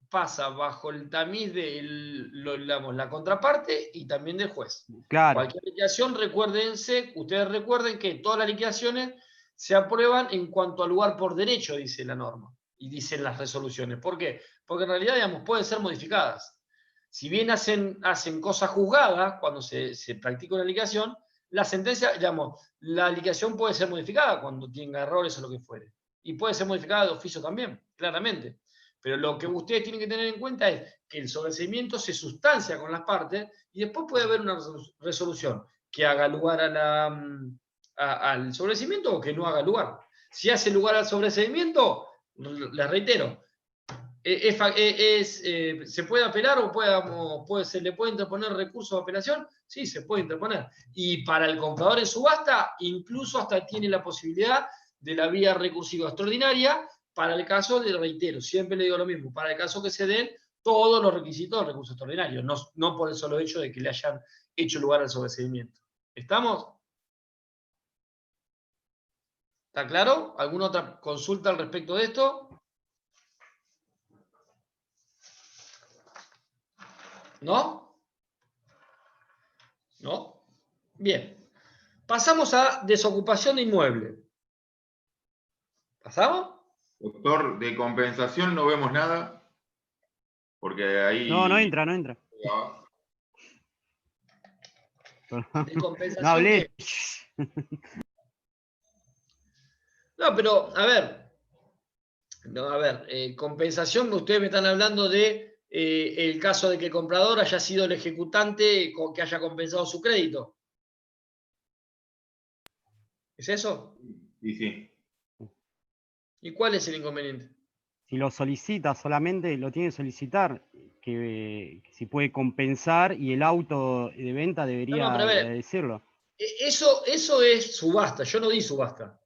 pasa bajo el tamiz de la contraparte y también del juez. Claro. Cualquier liquidación, ustedes recuerden que todas las liquidaciones se aprueban en cuanto al lugar por derecho, dice la norma, y dicen las resoluciones. ¿Por qué? Porque en realidad, digamos, pueden ser modificadas. Si bien hacen cosas juzgadas cuando se practica una liquidación, la sentencia, digamos, la liquidación puede ser modificada cuando tenga errores o lo que fuere. Y puede ser modificada de oficio también, claramente. Pero lo que ustedes tienen que tener en cuenta es que el sobreseimiento se sustancia con las partes y después puede haber una resolución que haga lugar al sobreseimiento o que no haga lugar. Si hace lugar al sobreseimiento, les reitero, ¿se puede apelar o se le puede interponer recurso de apelación? Sí, se puede interponer. Y para el comprador en subasta, incluso hasta tiene la posibilidad de la vía recursiva extraordinaria para el caso, le reitero, siempre le digo lo mismo, para el caso que se den todos los requisitos del recurso extraordinario, no por el solo hecho de que le hayan hecho lugar al sobreseimiento. ¿Estamos? ¿Está claro? ¿Alguna otra consulta al respecto de esto? ¿No? ¿No? Bien. Pasamos a desocupación de inmueble. ¿Pasamos? Doctor, de compensación no vemos nada. Porque ahí... No entra. De compensación. No hablé. No, pero, a ver, compensación, ustedes me están hablando de el caso de que el comprador haya sido el ejecutante que haya compensado su crédito. ¿Es eso? Sí. ¿Y cuál es el inconveniente? Si lo solicita, solamente lo tiene que solicitar, que si puede compensar y el auto de venta debería decirlo. Eso es subasta, yo no di subasta.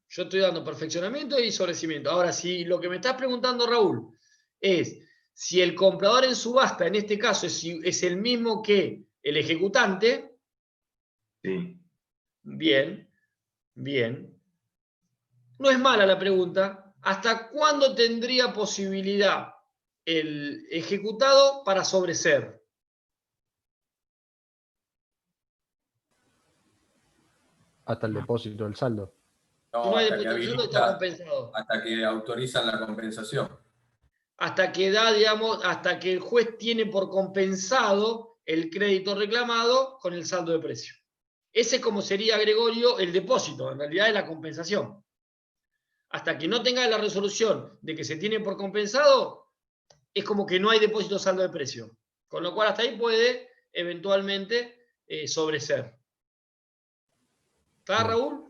Yo estoy dando perfeccionamiento y sobrecimiento. Ahora, si lo que me estás preguntando, Raúl, es si el comprador en subasta, en este caso, es el mismo que el ejecutante. Sí. Bien. No es mala la pregunta. ¿Hasta cuándo tendría posibilidad el ejecutado para sobreseer? Hasta el depósito del saldo. No, hasta que autorizan la compensación. Hasta que hasta que el juez tiene por compensado el crédito reclamado con el saldo de precio. Ese, como sería, Gregorio, el depósito, en realidad es la compensación. hasta que no tenga la resolución de que se tiene por compensado, es como que no hay depósito saldo de precio. Con lo cual hasta ahí puede eventualmente sobreser. ¿Está, Raúl?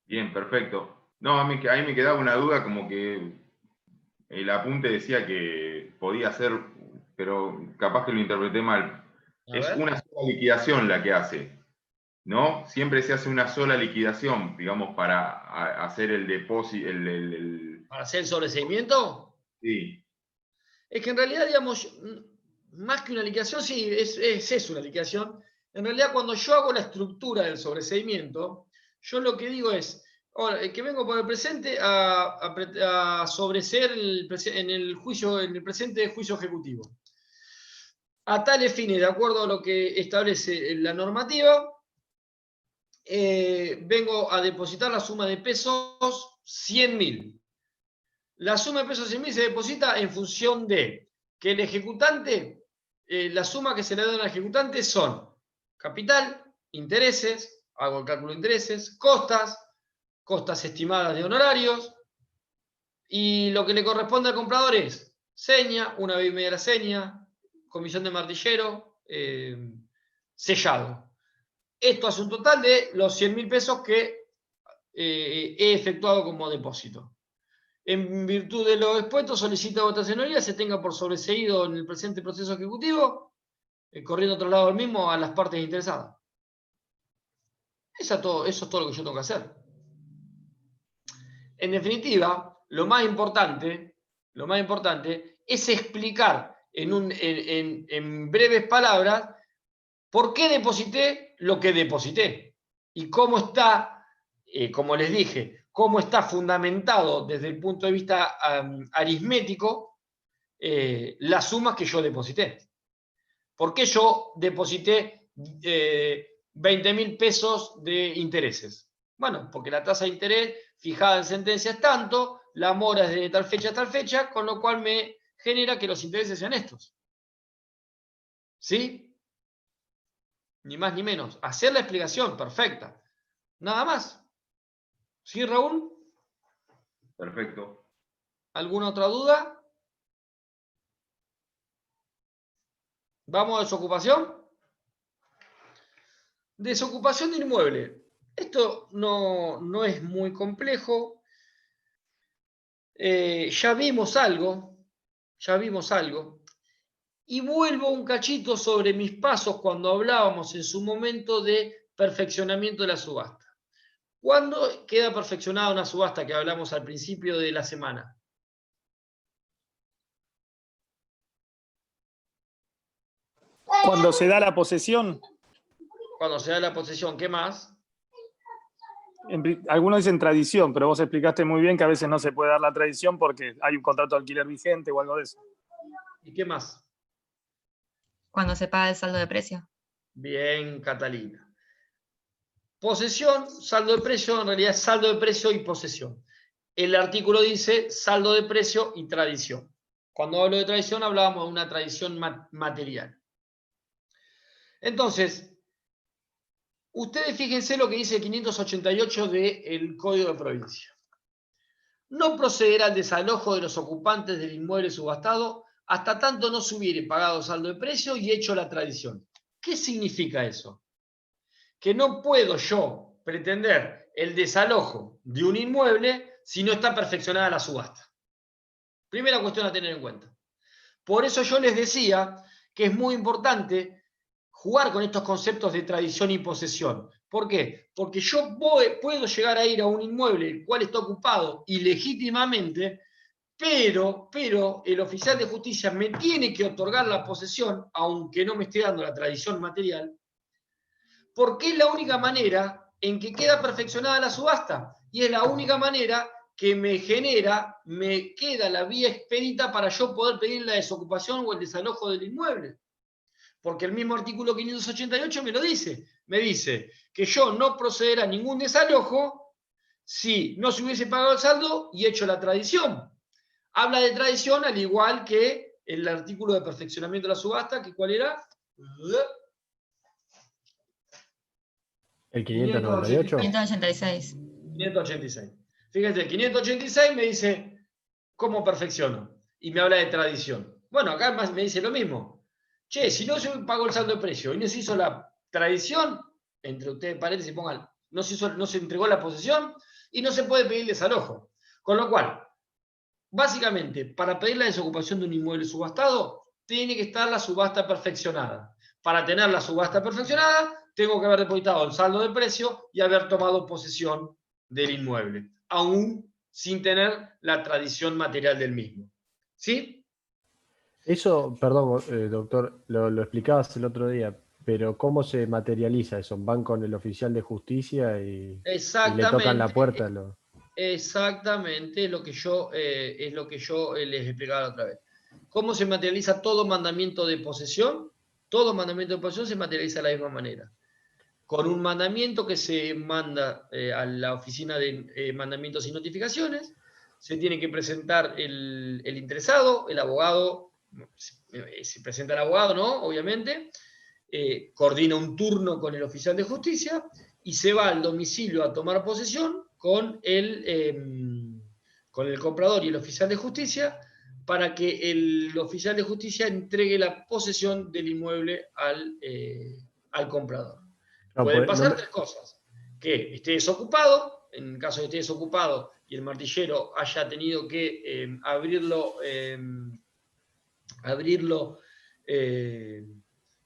Bien, perfecto. No, ahí me quedaba una duda, como que el apunte decía que podía ser, pero capaz que lo interpreté mal. Es una sola liquidación la que hace, ¿no? Siempre se hace una sola liquidación, digamos, para hacer el depósito, ¿Para hacer el sobreseimiento? Sí. Es que en realidad, digamos, más que una liquidación, sí, es una liquidación. En realidad, cuando yo hago la estructura del sobreseimiento, yo lo que digo es, ahora, que vengo por el presente a sobreseer en el presente de juicio ejecutivo. A tales fines, de acuerdo a lo que establece la normativa, vengo a depositar la suma de pesos 100.000. La suma de pesos 100.000 se deposita en función de que el ejecutante, la suma que se le da al ejecutante son capital, intereses, hago el cálculo de intereses, costas estimadas de honorarios, y lo que le corresponde al comprador es seña, una vez y media la seña, comisión de martillero, sellado. Esto hace un total de los 100.000 pesos que he efectuado como depósito. En virtud de lo expuesto, solicita votación honoraria, se tenga por sobreseído en el presente proceso ejecutivo, corriendo traslado del mismo a las partes interesadas. Eso es todo lo que yo tengo que hacer. En definitiva, lo más importante es explicar en breves palabras por qué deposité lo que deposité y cómo está, como les dije, cómo está fundamentado desde el punto de vista aritmético las sumas que yo deposité. ¿Por qué yo deposité 20.000 pesos de intereses? Bueno, porque la tasa de interés fijada en sentencia es tanto, la mora es de tal fecha a tal fecha, con lo cual me genera que los intereses sean estos. ¿Sí? Ni más ni menos. Hacer la explicación perfecta. Nada más. ¿Sí, Raúl? Perfecto. ¿Alguna otra duda? ¿Vamos a desocupación? Desocupación de inmueble. Esto no es muy complejo. Ya vimos algo. Y vuelvo un cachito sobre mis pasos cuando hablábamos en su momento de perfeccionamiento de la subasta. ¿Cuándo queda perfeccionada una subasta que hablamos al principio de la semana? Cuando se da la posesión. Cuando se da la posesión, ¿qué más? Algunos dicen tradición, pero vos explicaste muy bien que a veces no se puede dar la tradición porque hay un contrato de alquiler vigente o algo de eso. ¿Y qué más? Cuando se paga el saldo de precio. Bien, Catalina. Posesión, saldo de precio, en realidad es saldo de precio y posesión. El artículo dice saldo de precio y tradición. Cuando hablo de tradición hablábamos de una tradición material. Entonces, ustedes fíjense lo que dice el 588 del Código de Provincia. No procederá al desalojo de los ocupantes del inmueble subastado hasta tanto no se hubiere pagado saldo de precio y hecho la tradición. ¿Qué significa eso? Que no puedo yo pretender el desalojo de un inmueble si no está perfeccionada la subasta. Primera cuestión a tener en cuenta. Por eso yo les decía que es muy importante jugar con estos conceptos de tradición y posesión. ¿Por qué? Porque yo puedo llegar a ir a un inmueble el cual está ocupado ilegítimamente, pero el oficial de justicia me tiene que otorgar la posesión, aunque no me esté dando la tradición material, porque es la única manera en que queda perfeccionada la subasta y es la única manera que me queda la vía expedita para yo poder pedir la desocupación o el desalojo del inmueble. Porque el mismo artículo 588 me lo dice. Me dice que yo no procederá a ningún desalojo si no se hubiese pagado el saldo y hecho la tradición. Habla de tradición al igual que el artículo de perfeccionamiento de la subasta, que ¿cuál era? ¿El 598? 586. 586. Fíjense, 586 me dice, ¿cómo perfecciono? Y me habla de tradición. Bueno, acá más me dice lo mismo. Che, si no se pagó el saldo de precio y no se hizo la tradición, entre ustedes paréntesis pongan, no se entregó la posesión y no se puede pedir desalojo. Con lo cual, básicamente, para pedir la desocupación de un inmueble subastado, tiene que estar la subasta perfeccionada. Para tener la subasta perfeccionada, tengo que haber depositado el saldo de precio y haber tomado posesión del inmueble, aún sin tener la tradición material del mismo. ¿Sí? Eso, perdón, doctor, lo explicabas el otro día, pero ¿cómo se materializa eso? ¿Van con el oficial de justicia y le tocan la puerta? Exactamente, es lo que yo les explicaba la otra vez. ¿Cómo se materializa todo mandamiento de posesión? Todo mandamiento de posesión se materializa de la misma manera. Con un mandamiento que se manda a la oficina de mandamientos y notificaciones, se tiene que presentar el interesado, el abogado, se presenta el abogado, ¿no? Obviamente, coordina un turno con el oficial de justicia y se va al domicilio a tomar posesión con el comprador y el oficial de justicia para que el oficial de justicia entregue la posesión del inmueble al comprador. No, Pueden pues, pasar tres cosas. Que esté desocupado, en caso de que esté desocupado y el martillero haya tenido que abrirlo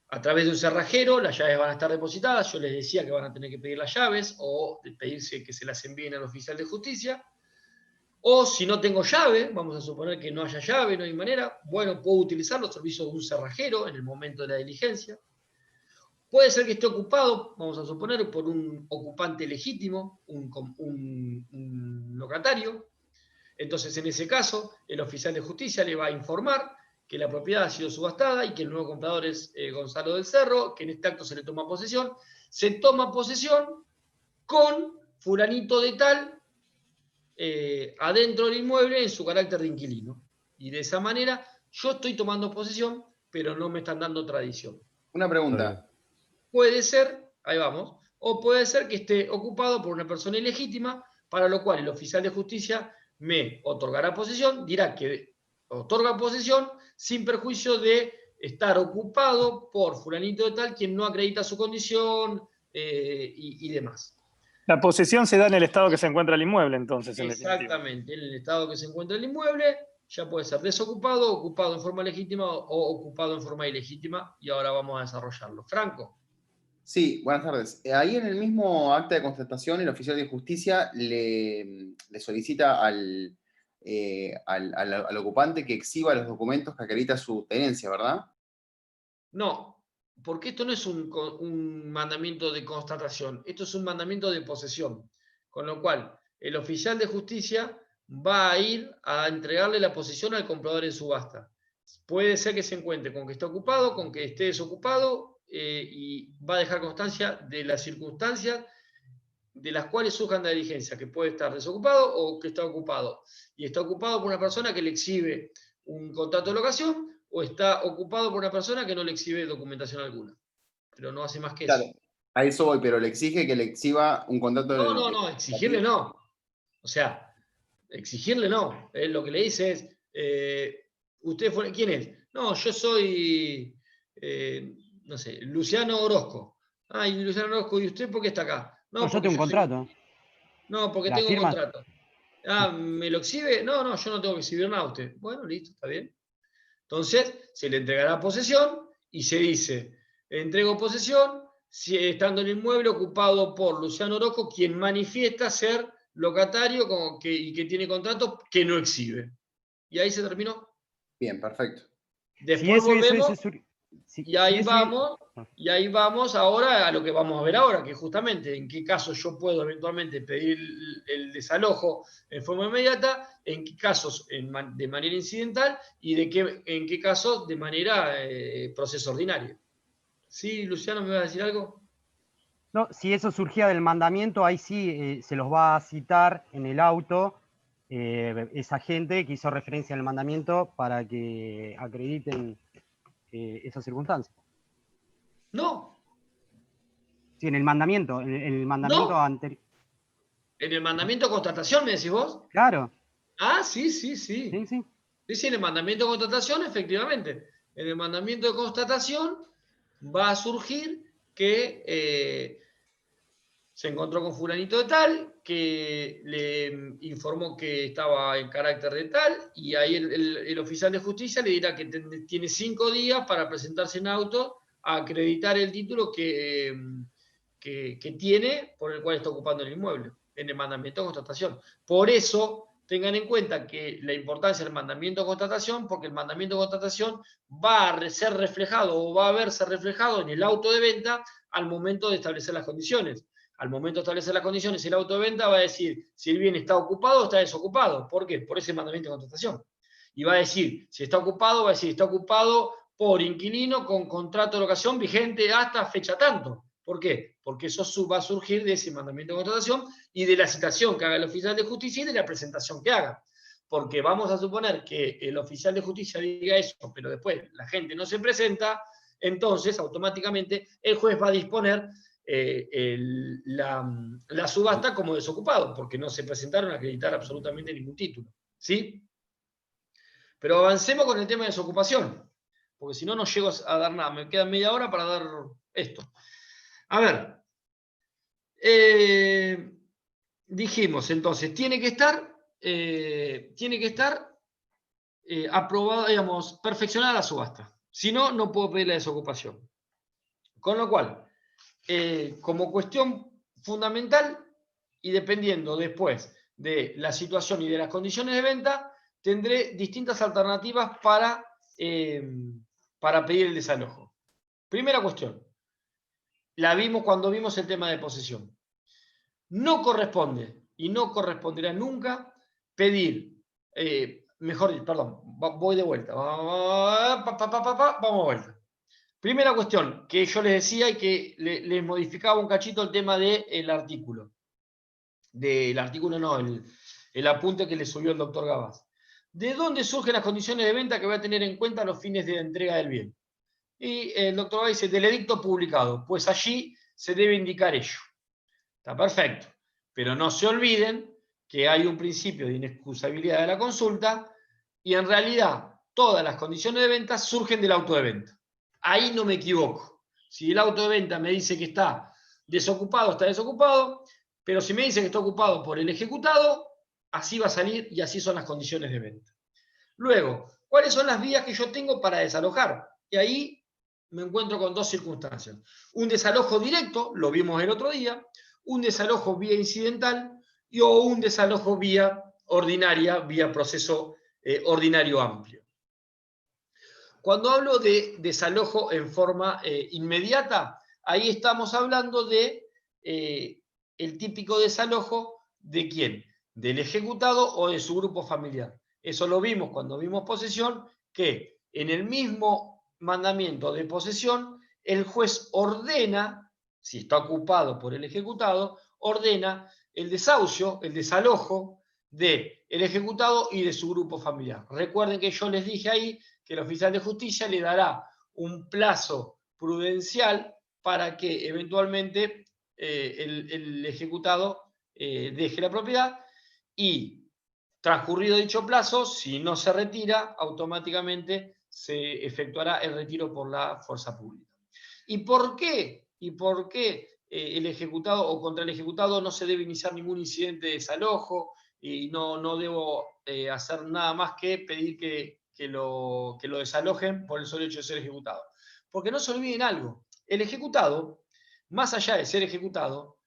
a través de un cerrajero, las llaves van a estar depositadas. Yo les decía que van a tener que pedir las llaves o pedirse que se las envíen al oficial de justicia. O si no tengo llave, vamos a suponer que no haya llave, no hay manera, bueno, puedo utilizar los servicios de un cerrajero en el momento de la diligencia. Puede ser que esté ocupado, vamos a suponer, por un ocupante legítimo, un locatario. Entonces, en ese caso, el oficial de justicia le va a informar que la propiedad ha sido subastada y que el nuevo comprador es Gonzalo del Cerro, que en este acto se le toma posesión. Se toma posesión con fulanito de tal adentro del inmueble en su carácter de inquilino. Y de esa manera yo estoy tomando posesión, pero no me están dando tradición. Una pregunta. Puede ser, ahí vamos, o puede ser que esté ocupado por una persona ilegítima, para lo cual el oficial de justicia me otorgará posesión, dirá que otorga posesión sin perjuicio de estar ocupado por fulanito de tal quien no acredita su condición y demás. La posesión se da en el estado que se encuentra el inmueble, entonces. Exactamente, en el estado que se encuentra el inmueble, ya puede ser desocupado, ocupado en forma legítima o ocupado en forma ilegítima, y ahora vamos a desarrollarlo. Franco. Sí, buenas tardes. Ahí en el mismo acta de constatación, el oficial de justicia le solicita al ocupante que exhiba los documentos que acredita su tenencia, ¿verdad? No, porque esto no es un mandamiento de constatación, esto es un mandamiento de posesión. Con lo cual, el oficial de justicia va a ir a entregarle la posesión al comprador en subasta. Puede ser que se encuentre con que está ocupado, con que esté desocupado, y va a dejar constancia de las circunstancias de las cuales surjan la diligencia, que puede estar desocupado o que está ocupado. Y está ocupado por una persona que le exhibe un contrato de locación o está ocupado por una persona que no le exhibe documentación alguna. Pero no hace más que claro, eso. A eso voy, pero le exige que le exhiba un contrato de... No, exigirle no. O sea, exigirle no. Él lo que le dice es, ¿usted fue, quién es? No, yo soy, no sé, Luciano Orozco. Ay, Luciano Orozco, ¿y usted por qué está acá? No, yo tengo un contrato. No, porque tengo un contrato. Ah, ¿me lo exhibe? No, yo no tengo que exhibir nada a usted. Bueno, listo, está bien. Entonces, se le entregará posesión y se dice, entrego posesión estando en el inmueble ocupado por Luciano Orozco, quien manifiesta ser locatario y que tiene contrato que no exhibe. Y ahí se terminó. Bien, perfecto. Después volvemos y ahí vamos ahora a lo que vamos a ver ahora, que justamente en qué casos yo puedo eventualmente pedir el desalojo en forma inmediata, en qué casos de manera incidental y en qué casos de manera proceso ordinario. ¿Sí, Luciano, me va a decir algo? No, si eso surgía del mandamiento, ahí sí se los va a citar en el auto esa gente que hizo referencia al mandamiento para que acrediten esas circunstancias. No. Sí, en el mandamiento, anterior. ¿En el mandamiento de constatación me decís vos? Claro. Ah, sí. Sí, en el mandamiento de constatación, efectivamente. En el mandamiento de constatación va a surgir que se encontró con fulanito de tal, que le informó que estaba en carácter de tal, y ahí el oficial de justicia le dirá que tiene 5 días para presentarse en auto a acreditar el título que tiene, por el cual está ocupando el inmueble, en el mandamiento de constatación. Por eso, tengan en cuenta que la importancia del mandamiento de constatación, porque el mandamiento de constatación va a ser reflejado o va a verse reflejado en el auto de venta al momento de establecer las condiciones. Al momento de establecer las condiciones, el auto de venta va a decir si el bien está ocupado o está desocupado. ¿Por qué? Por ese mandamiento de constatación. Y va a decir, si está ocupado, va a decir, está ocupado por inquilino con contrato de locación vigente hasta fecha tanto. ¿Por qué? Porque eso va a surgir de ese mandamiento de constatación y de la citación que haga el oficial de justicia y de la presentación que haga. Porque vamos a suponer que el oficial de justicia diga eso, pero después la gente no se presenta, entonces automáticamente el juez va a disponer la subasta como desocupado, porque no se presentaron a acreditar absolutamente ningún título. ¿Sí? Pero avancemos con el tema de desocupación, porque si no, no llego a dar nada. Me queda media hora para dar esto. A ver, dijimos entonces, tiene que estar aprobada, digamos, perfeccionada la subasta. Si no, no puedo pedir la desocupación. Con lo cual, como cuestión fundamental, y dependiendo después de la situación y de las condiciones de venta, tendré distintas alternativas para pedir el desalojo. Primera cuestión, la vimos cuando vimos el tema de posesión. No corresponde y no corresponderá nunca pedir, voy de vuelta. Vamos de vuelta. Primera cuestión, que yo les decía y que les modificaba un cachito el tema del artículo. El apunte que le subió el doctor Gabás. ¿De dónde surgen las condiciones de venta que voy a tener en cuenta los fines de entrega del bien? Y el doctor Gabás dice, del edicto publicado, pues allí se debe indicar ello. Está perfecto. Pero no se olviden que hay un principio de inexcusabilidad de la consulta y en realidad todas las condiciones de venta surgen del auto de venta. Ahí no me equivoco. Si el auto de venta me dice que está desocupado, pero si me dice que está ocupado por el ejecutado, así va a salir y así son las condiciones de venta. Luego, ¿cuáles son las vías que yo tengo para desalojar? Y ahí me encuentro con dos circunstancias. Un desalojo directo, lo vimos el otro día, un desalojo vía incidental o un desalojo vía ordinaria, vía proceso ordinario amplio. Cuando hablo de desalojo en forma inmediata, ahí estamos hablando de el típico desalojo de ¿quién? Del ejecutado o de su grupo familiar. Eso lo vimos cuando vimos posesión, que en el mismo mandamiento de posesión, el juez ordena, si está ocupado por el ejecutado, ordena el desahucio, el desalojo del ejecutado y de su grupo familiar. Recuerden que yo les dije ahí que el oficial de justicia le dará un plazo prudencial para que eventualmente el ejecutado deje la propiedad y transcurrido dicho plazo, si no se retira, automáticamente se efectuará el retiro por la fuerza pública. ¿Y por qué? El ejecutado o contra el ejecutado no se debe iniciar ningún incidente de desalojo y no debo hacer nada más que pedir que lo desalojen por el solo hecho de ser ejecutado? Porque no se olviden algo, el ejecutado, más allá de ser ejecutado,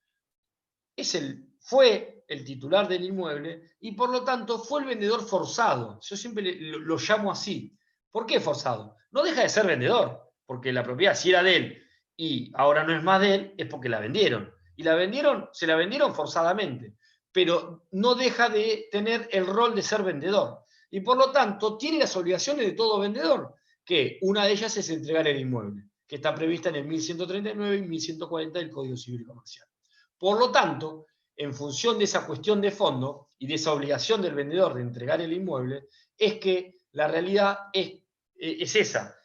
fue el titular del inmueble y por lo tanto fue el vendedor forzado. Yo siempre lo llamo así. ¿Por qué forzado? No deja de ser vendedor, porque la propiedad si era de él y ahora no es más de él, es porque la vendieron. Y se la vendieron forzadamente, pero no deja de tener el rol de ser vendedor. Y por lo tanto tiene las obligaciones de todo vendedor, que una de ellas es entregar el inmueble, que está prevista en el 1139 y 1140 del Código Civil y Comercial. Por lo tanto, en función de esa cuestión de fondo y de esa obligación del vendedor de entregar el inmueble, es que la realidad es esa.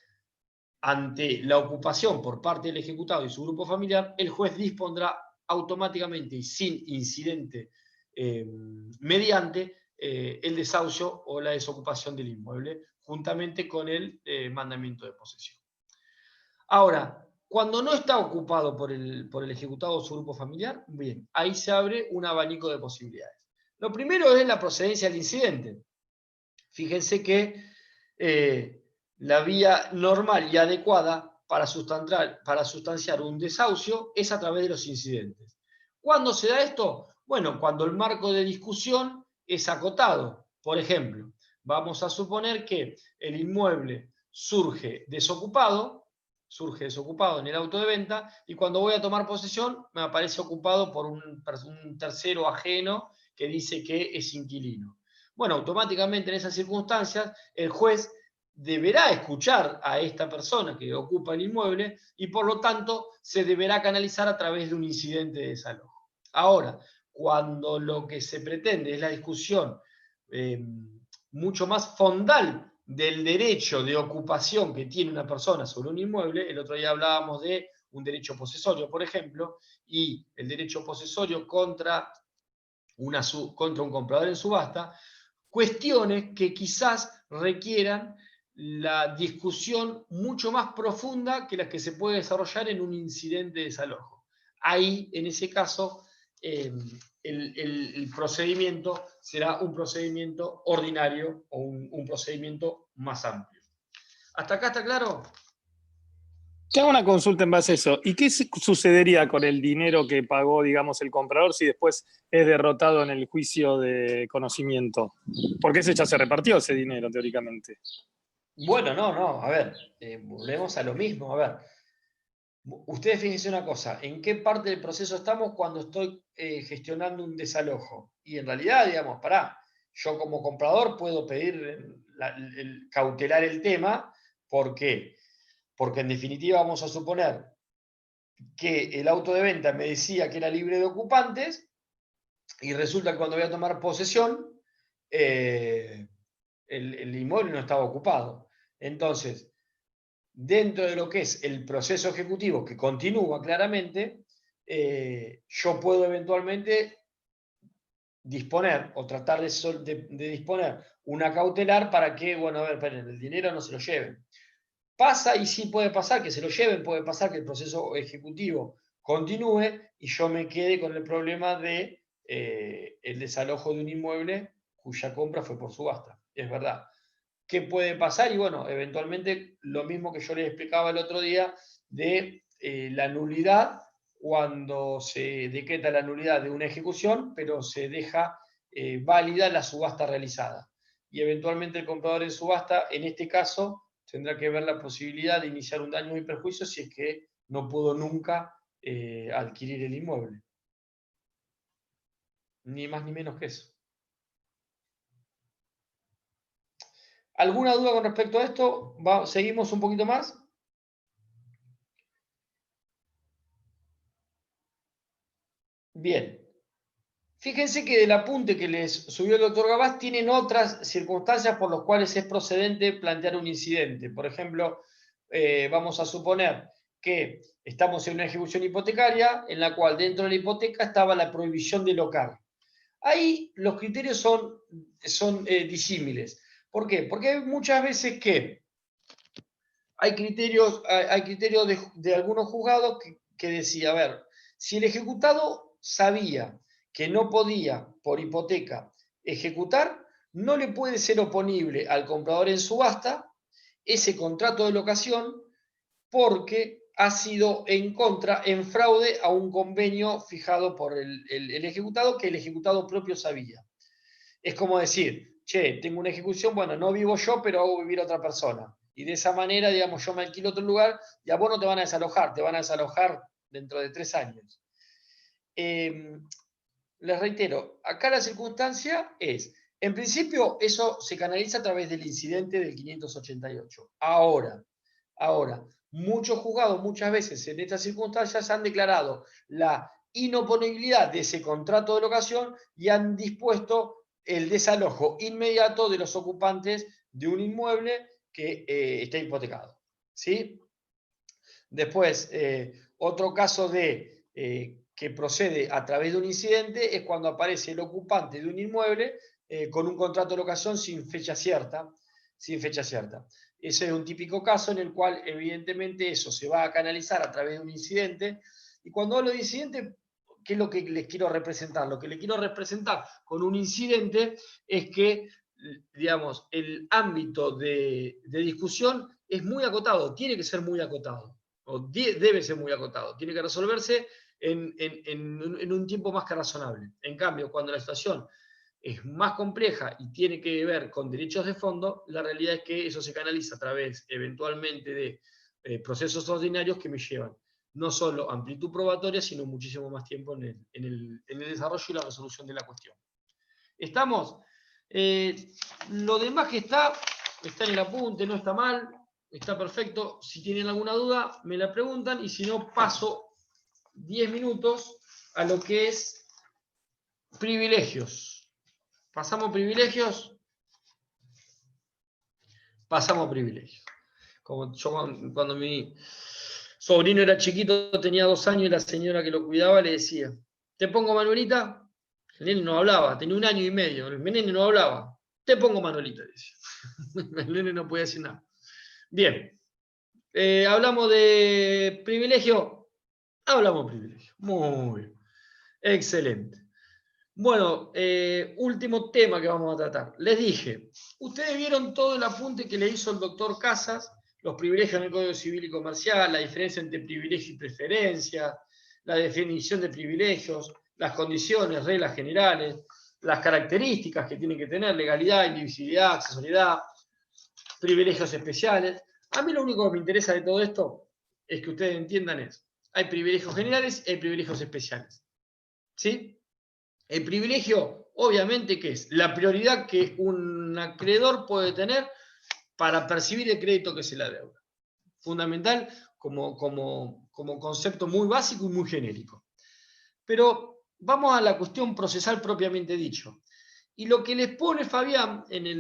Ante la ocupación por parte del ejecutado y su grupo familiar, el juez dispondrá automáticamente y sin incidente mediante el desahucio o la desocupación del inmueble, juntamente con el mandamiento de posesión. Ahora, cuando no está ocupado por el ejecutado o su grupo familiar, bien, ahí se abre un abanico de posibilidades. Lo primero es la procedencia del incidente. Fíjense que la vía normal y adecuada para sustanciar un desahucio es a través de los incidentes. ¿Cuándo se da esto? Bueno, cuando el marco de discusión es acotado. Por ejemplo, vamos a suponer que el inmueble surge desocupado en el auto de venta, y cuando voy a tomar posesión me aparece ocupado por un tercero ajeno que dice que es inquilino. Bueno, automáticamente en esas circunstancias el juez deberá escuchar a esta persona que ocupa el inmueble y por lo tanto se deberá canalizar a través de un incidente de desalojo. Ahora, cuando lo que se pretende es la discusión mucho más fondal del derecho de ocupación que tiene una persona sobre un inmueble, el otro día hablábamos de un derecho posesorio, por ejemplo, y el derecho posesorio contra un comprador en subasta, cuestiones que quizás requieran la discusión mucho más profunda que las que se puede desarrollar en un incidente de desalojo. Ahí, en ese caso, el procedimiento será un procedimiento ordinario o un procedimiento más amplio. ¿Hasta acá está claro? Te hago una consulta en base a eso. ¿Y qué sucedería con el dinero que pagó, digamos, el comprador si después es derrotado en el juicio de conocimiento? Porque ese ya se repartió ese dinero, teóricamente. Bueno, no. A ver, volvemos a lo mismo. A ver, ustedes fíjense una cosa. ¿En qué parte del proceso estamos cuando estoy gestionando un desalojo? Y en realidad, digamos, yo como comprador puedo pedir cautelar el tema. ¿Por qué? Porque en definitiva vamos a suponer que el auto de venta me decía que era libre de ocupantes y resulta que cuando voy a tomar posesión el inmueble no estaba ocupado. Entonces, dentro de lo que es el proceso ejecutivo que continúa claramente, yo puedo eventualmente disponer o tratar de disponer una cautelar para que, bueno, a ver, esperen, el dinero no se lo lleven. Pasa, y sí puede pasar que se lo lleven, puede pasar que el proceso ejecutivo continúe y yo me quede con el problema de el desalojo de un inmueble cuya compra fue por subasta. Es verdad. ¿Qué puede pasar? Y bueno, eventualmente lo mismo que yo les explicaba el otro día de la nulidad, cuando se decreta la nulidad de una ejecución, pero se deja válida la subasta realizada. Y eventualmente el comprador en subasta, en este caso, tendrá que ver la posibilidad de iniciar un daño y perjuicio si es que no pudo nunca adquirir el inmueble. Ni más ni menos que eso. ¿Alguna duda con respecto a esto? ¿Seguimos un poquito más? Bien. Fíjense que del apunte que les subió el doctor Gabás tienen otras circunstancias por las cuales es procedente plantear un incidente. Por ejemplo, vamos a suponer que estamos en una ejecución hipotecaria en la cual dentro de la hipoteca estaba la prohibición de local. Ahí los criterios son disímiles. ¿Por qué? Porque hay muchas veces que hay criterios de algunos juzgados que decía, a ver, si el ejecutado sabía que no podía, por hipoteca, ejecutar, no le puede ser oponible al comprador en subasta ese contrato de locación porque ha sido en fraude a un convenio fijado por el ejecutado que el ejecutado propio sabía. Es como decir, che, tengo una ejecución, bueno, no vivo yo, pero hago vivir a otra persona. Y de esa manera, digamos, yo me alquilo otro lugar y a vos no te van a desalojar, te van a desalojar dentro de 3 años. Les reitero, acá la circunstancia es, en principio, eso se canaliza a través del incidente del 588. Ahora, muchos juzgados muchas veces en estas circunstancias han declarado la inoponibilidad de ese contrato de locación y han dispuesto el desalojo inmediato de los ocupantes de un inmueble que está hipotecado. ¿Sí? Después, otro caso de que procede a través de un incidente es cuando aparece el ocupante de un inmueble con un contrato de locación sin fecha cierta. Ese es un típico caso en el cual evidentemente eso se va a canalizar a través de un incidente. Y cuando hablo de incidente, ¿qué es lo que les quiero representar? Lo que les quiero representar con un incidente es que, digamos, el ámbito de discusión es muy acotado, tiene que ser muy acotado, o debe ser muy acotado, tiene que resolverse en un tiempo más que razonable. En cambio, cuando la situación es más compleja y tiene que ver con derechos de fondo, la realidad es que eso se canaliza a través, eventualmente, de procesos ordinarios que me llevan no solo amplitud probatoria, sino muchísimo más tiempo en el desarrollo y la resolución de la cuestión. ¿Estamos? Lo demás que está en el apunte, no está mal, está perfecto. Si tienen alguna duda, me la preguntan, y si no, paso 10 minutos a lo que es privilegios. ¿Pasamos privilegios? Pasamos privilegios. Como yo cuando mi sobrino era chiquito, tenía 2 años, y la señora que lo cuidaba le decía, ¿te pongo Manuelita? El nene no hablaba, tenía 1 año y medio, el nene no hablaba. Te pongo Manuelita, decía. El nene no podía decir nada. Bien. Hablamos de privilegio. Hablamos de privilegio. Muy bien. Excelente. Bueno, último tema que vamos a tratar. Les dije, ustedes vieron todo el apunte que le hizo el doctor Casas, los privilegios en el Código Civil y Comercial, la diferencia entre privilegio y preferencia, la definición de privilegios, las condiciones, reglas generales, las características que tienen que tener, legalidad, indivisibilidad, accesoriedad, privilegios especiales. A mí lo único que me interesa de todo esto es que ustedes entiendan hay privilegios generales y hay privilegios especiales. ¿Sí? El privilegio, obviamente, ¿qué es? La prioridad que un acreedor puede tener para percibir el crédito que se le adeuda. Fundamental como concepto muy básico y muy genérico. Pero vamos a la cuestión procesal propiamente dicho. Y lo que les pone Fabián en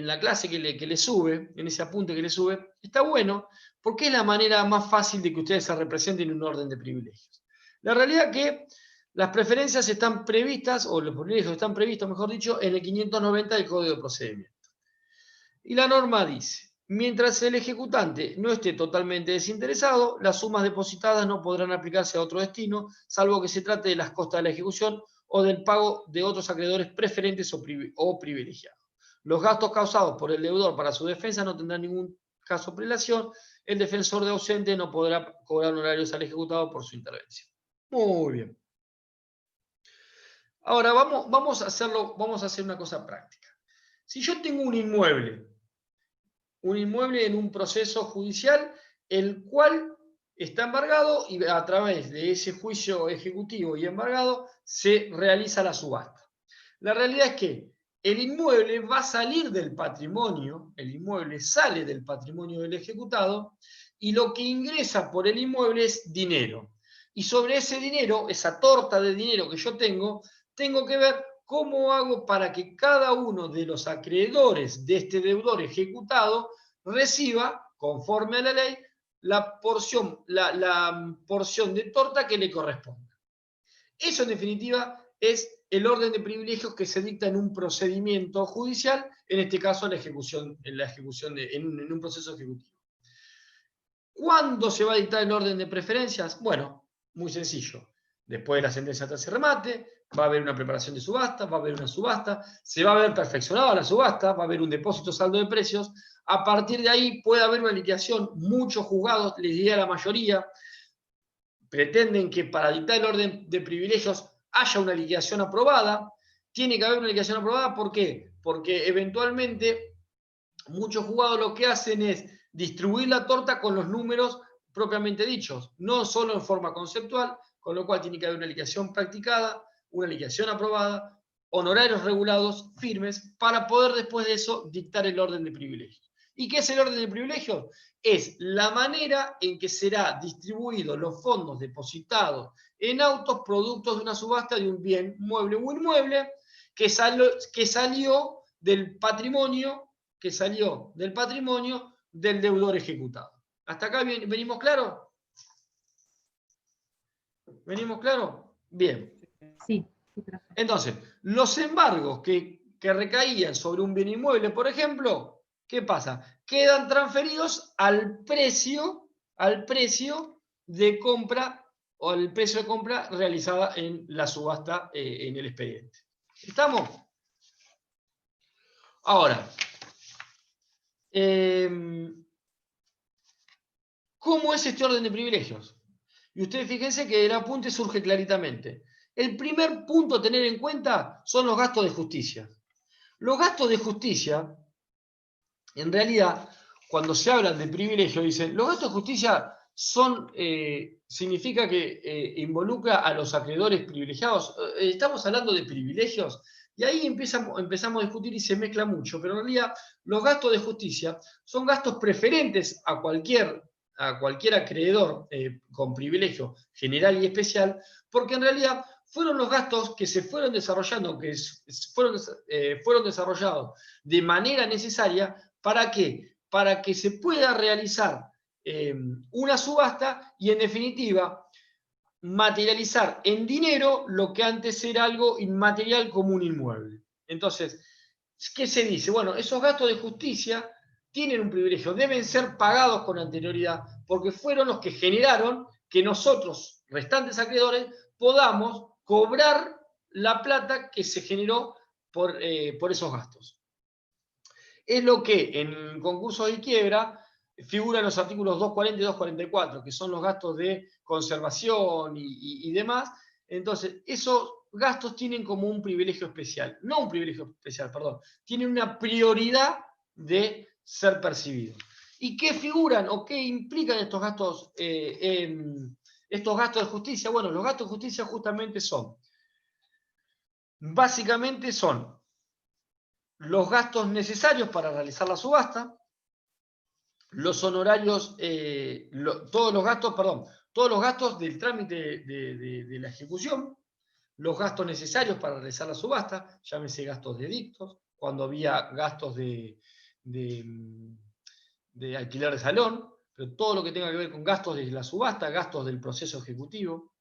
la clase que le sube, en ese apunte que le sube, está bueno, porque es la manera más fácil de que ustedes se representen en un orden de privilegios. La realidad es que las preferencias están previstas, o los privilegios están previstos, mejor dicho, en el 590 del Código de Procedimiento. Y la norma dice, mientras el ejecutante no esté totalmente desinteresado, las sumas depositadas no podrán aplicarse a otro destino, salvo que se trate de las costas de la ejecución o del pago de otros acreedores preferentes o privilegiados. Los gastos causados por el deudor para su defensa no tendrán ningún caso de prelación. El defensor de ausente no podrá cobrar honorarios al ejecutado por su intervención. Muy bien. Ahora vamos a hacer una cosa práctica. Si yo tengo un inmueble en un proceso judicial, el cual está embargado, y a través de ese juicio ejecutivo y embargado se realiza la subasta. La realidad es que el inmueble va a salir del patrimonio, el inmueble sale del patrimonio del ejecutado, y lo que ingresa por el inmueble es dinero. Y sobre ese dinero, esa torta de dinero que yo tengo que ver cómo hago para que cada uno de los acreedores de este deudor ejecutado reciba, conforme a la ley, la porción de torta que le corresponda. Eso, en definitiva, es el orden de privilegios que se dicta en un procedimiento judicial, en este caso en un proceso ejecutivo. ¿Cuándo se va a dictar el orden de preferencias? Bueno, muy sencillo. Después de la sentencia de tercer remate, va a haber una preparación de subasta, va a haber una subasta, se va a haber perfeccionado la subasta, va a haber un depósito saldo de precios. A partir de ahí puede haber una liquidación. Muchos juzgados, les diría la mayoría, pretenden que para dictar el orden de privilegios haya una liquidación aprobada. Tiene que haber una liquidación aprobada, ¿por qué? Porque eventualmente muchos juzgados lo que hacen es distribuir la torta con los números propiamente dichos, no solo en forma conceptual, con lo cual tiene que haber una liquidación practicada, una liquidación aprobada, honorarios regulados, firmes, para poder después de eso dictar el orden de privilegios. ¿Y qué es el orden de privilegios? Es la manera en que será distribuidos los fondos depositados en autos productos de una subasta de un bien mueble o inmueble que salió del patrimonio del deudor ejecutado. ¿Hasta acá venimos claros? ¿Venimos claro? Bien. Sí. Entonces, los embargos que recaían sobre un bien inmueble, por ejemplo, ¿qué pasa? Quedan transferidos al precio de compra o al precio de compra realizada en la subasta en el expediente. ¿Estamos? Ahora, ¿cómo es este orden de privilegios? Y ustedes fíjense que el apunte surge claritamente. El primer punto a tener en cuenta son los gastos de justicia. Los gastos de justicia, en realidad, cuando se hablan de privilegios, dicen, los gastos de justicia son, significa que involucra a los acreedores privilegiados. Estamos hablando de privilegios, y ahí empezamos a discutir y se mezcla mucho, pero en realidad los gastos de justicia son gastos preferentes a cualquier acreedor con privilegio general y especial, porque en realidad fueron los gastos que se fueron desarrollando, que fueron desarrollados de manera necesaria. ¿Para qué? Para que se pueda realizar una subasta y, en definitiva, materializar en dinero lo que antes era algo inmaterial como un inmueble. Entonces, ¿qué se dice? Bueno, esos gastos de justicia tienen un privilegio, deben ser pagados con anterioridad, porque fueron los que generaron que nosotros, restantes acreedores, podamos cobrar la plata que se generó por esos gastos. Es lo que en concursos de quiebra figuran los artículos 240 y 244, que son los gastos de conservación y demás. Entonces, esos gastos tienen como un privilegio especial, no un privilegio especial, perdón, tienen una prioridad de ser percibidos. ¿Y qué figuran o qué implican estos gastos de justicia? Bueno, los gastos de justicia justamente básicamente son los gastos necesarios para realizar la subasta, los honorarios, todos los gastos del trámite de la ejecución, los gastos necesarios para realizar la subasta, llámese gastos de edictos, cuando había gastos de alquiler de salón, pero todo lo que tenga que ver con gastos de la subasta, gastos del proceso ejecutivo.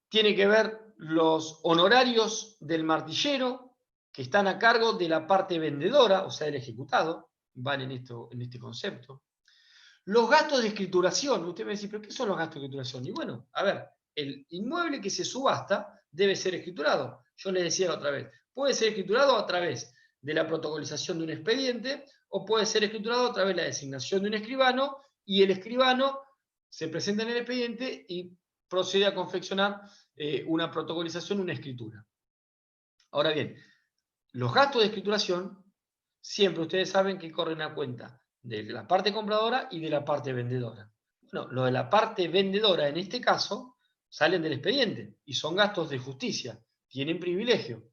Tiene que ver los honorarios del martillero, que están a cargo de la parte vendedora, o sea, el ejecutado, van en este concepto. Los gastos de escrituración, usted me dice, ¿pero qué son los gastos de escrituración? Y bueno, a ver, el inmueble que se subasta debe ser escriturado. Yo les decía la otra vez, puede ser escriturado a través de la protocolización de un expediente, o puede ser escriturado a través de la designación de un escribano, y el escribano se presenta en el expediente y procede a confeccionar una protocolización, una escritura. Ahora bien, los gastos de escrituración, siempre ustedes saben que corren a cuenta de la parte compradora y de la parte vendedora. Bueno, lo de la parte vendedora, en este caso, salen del expediente y son gastos de justicia, tienen privilegio.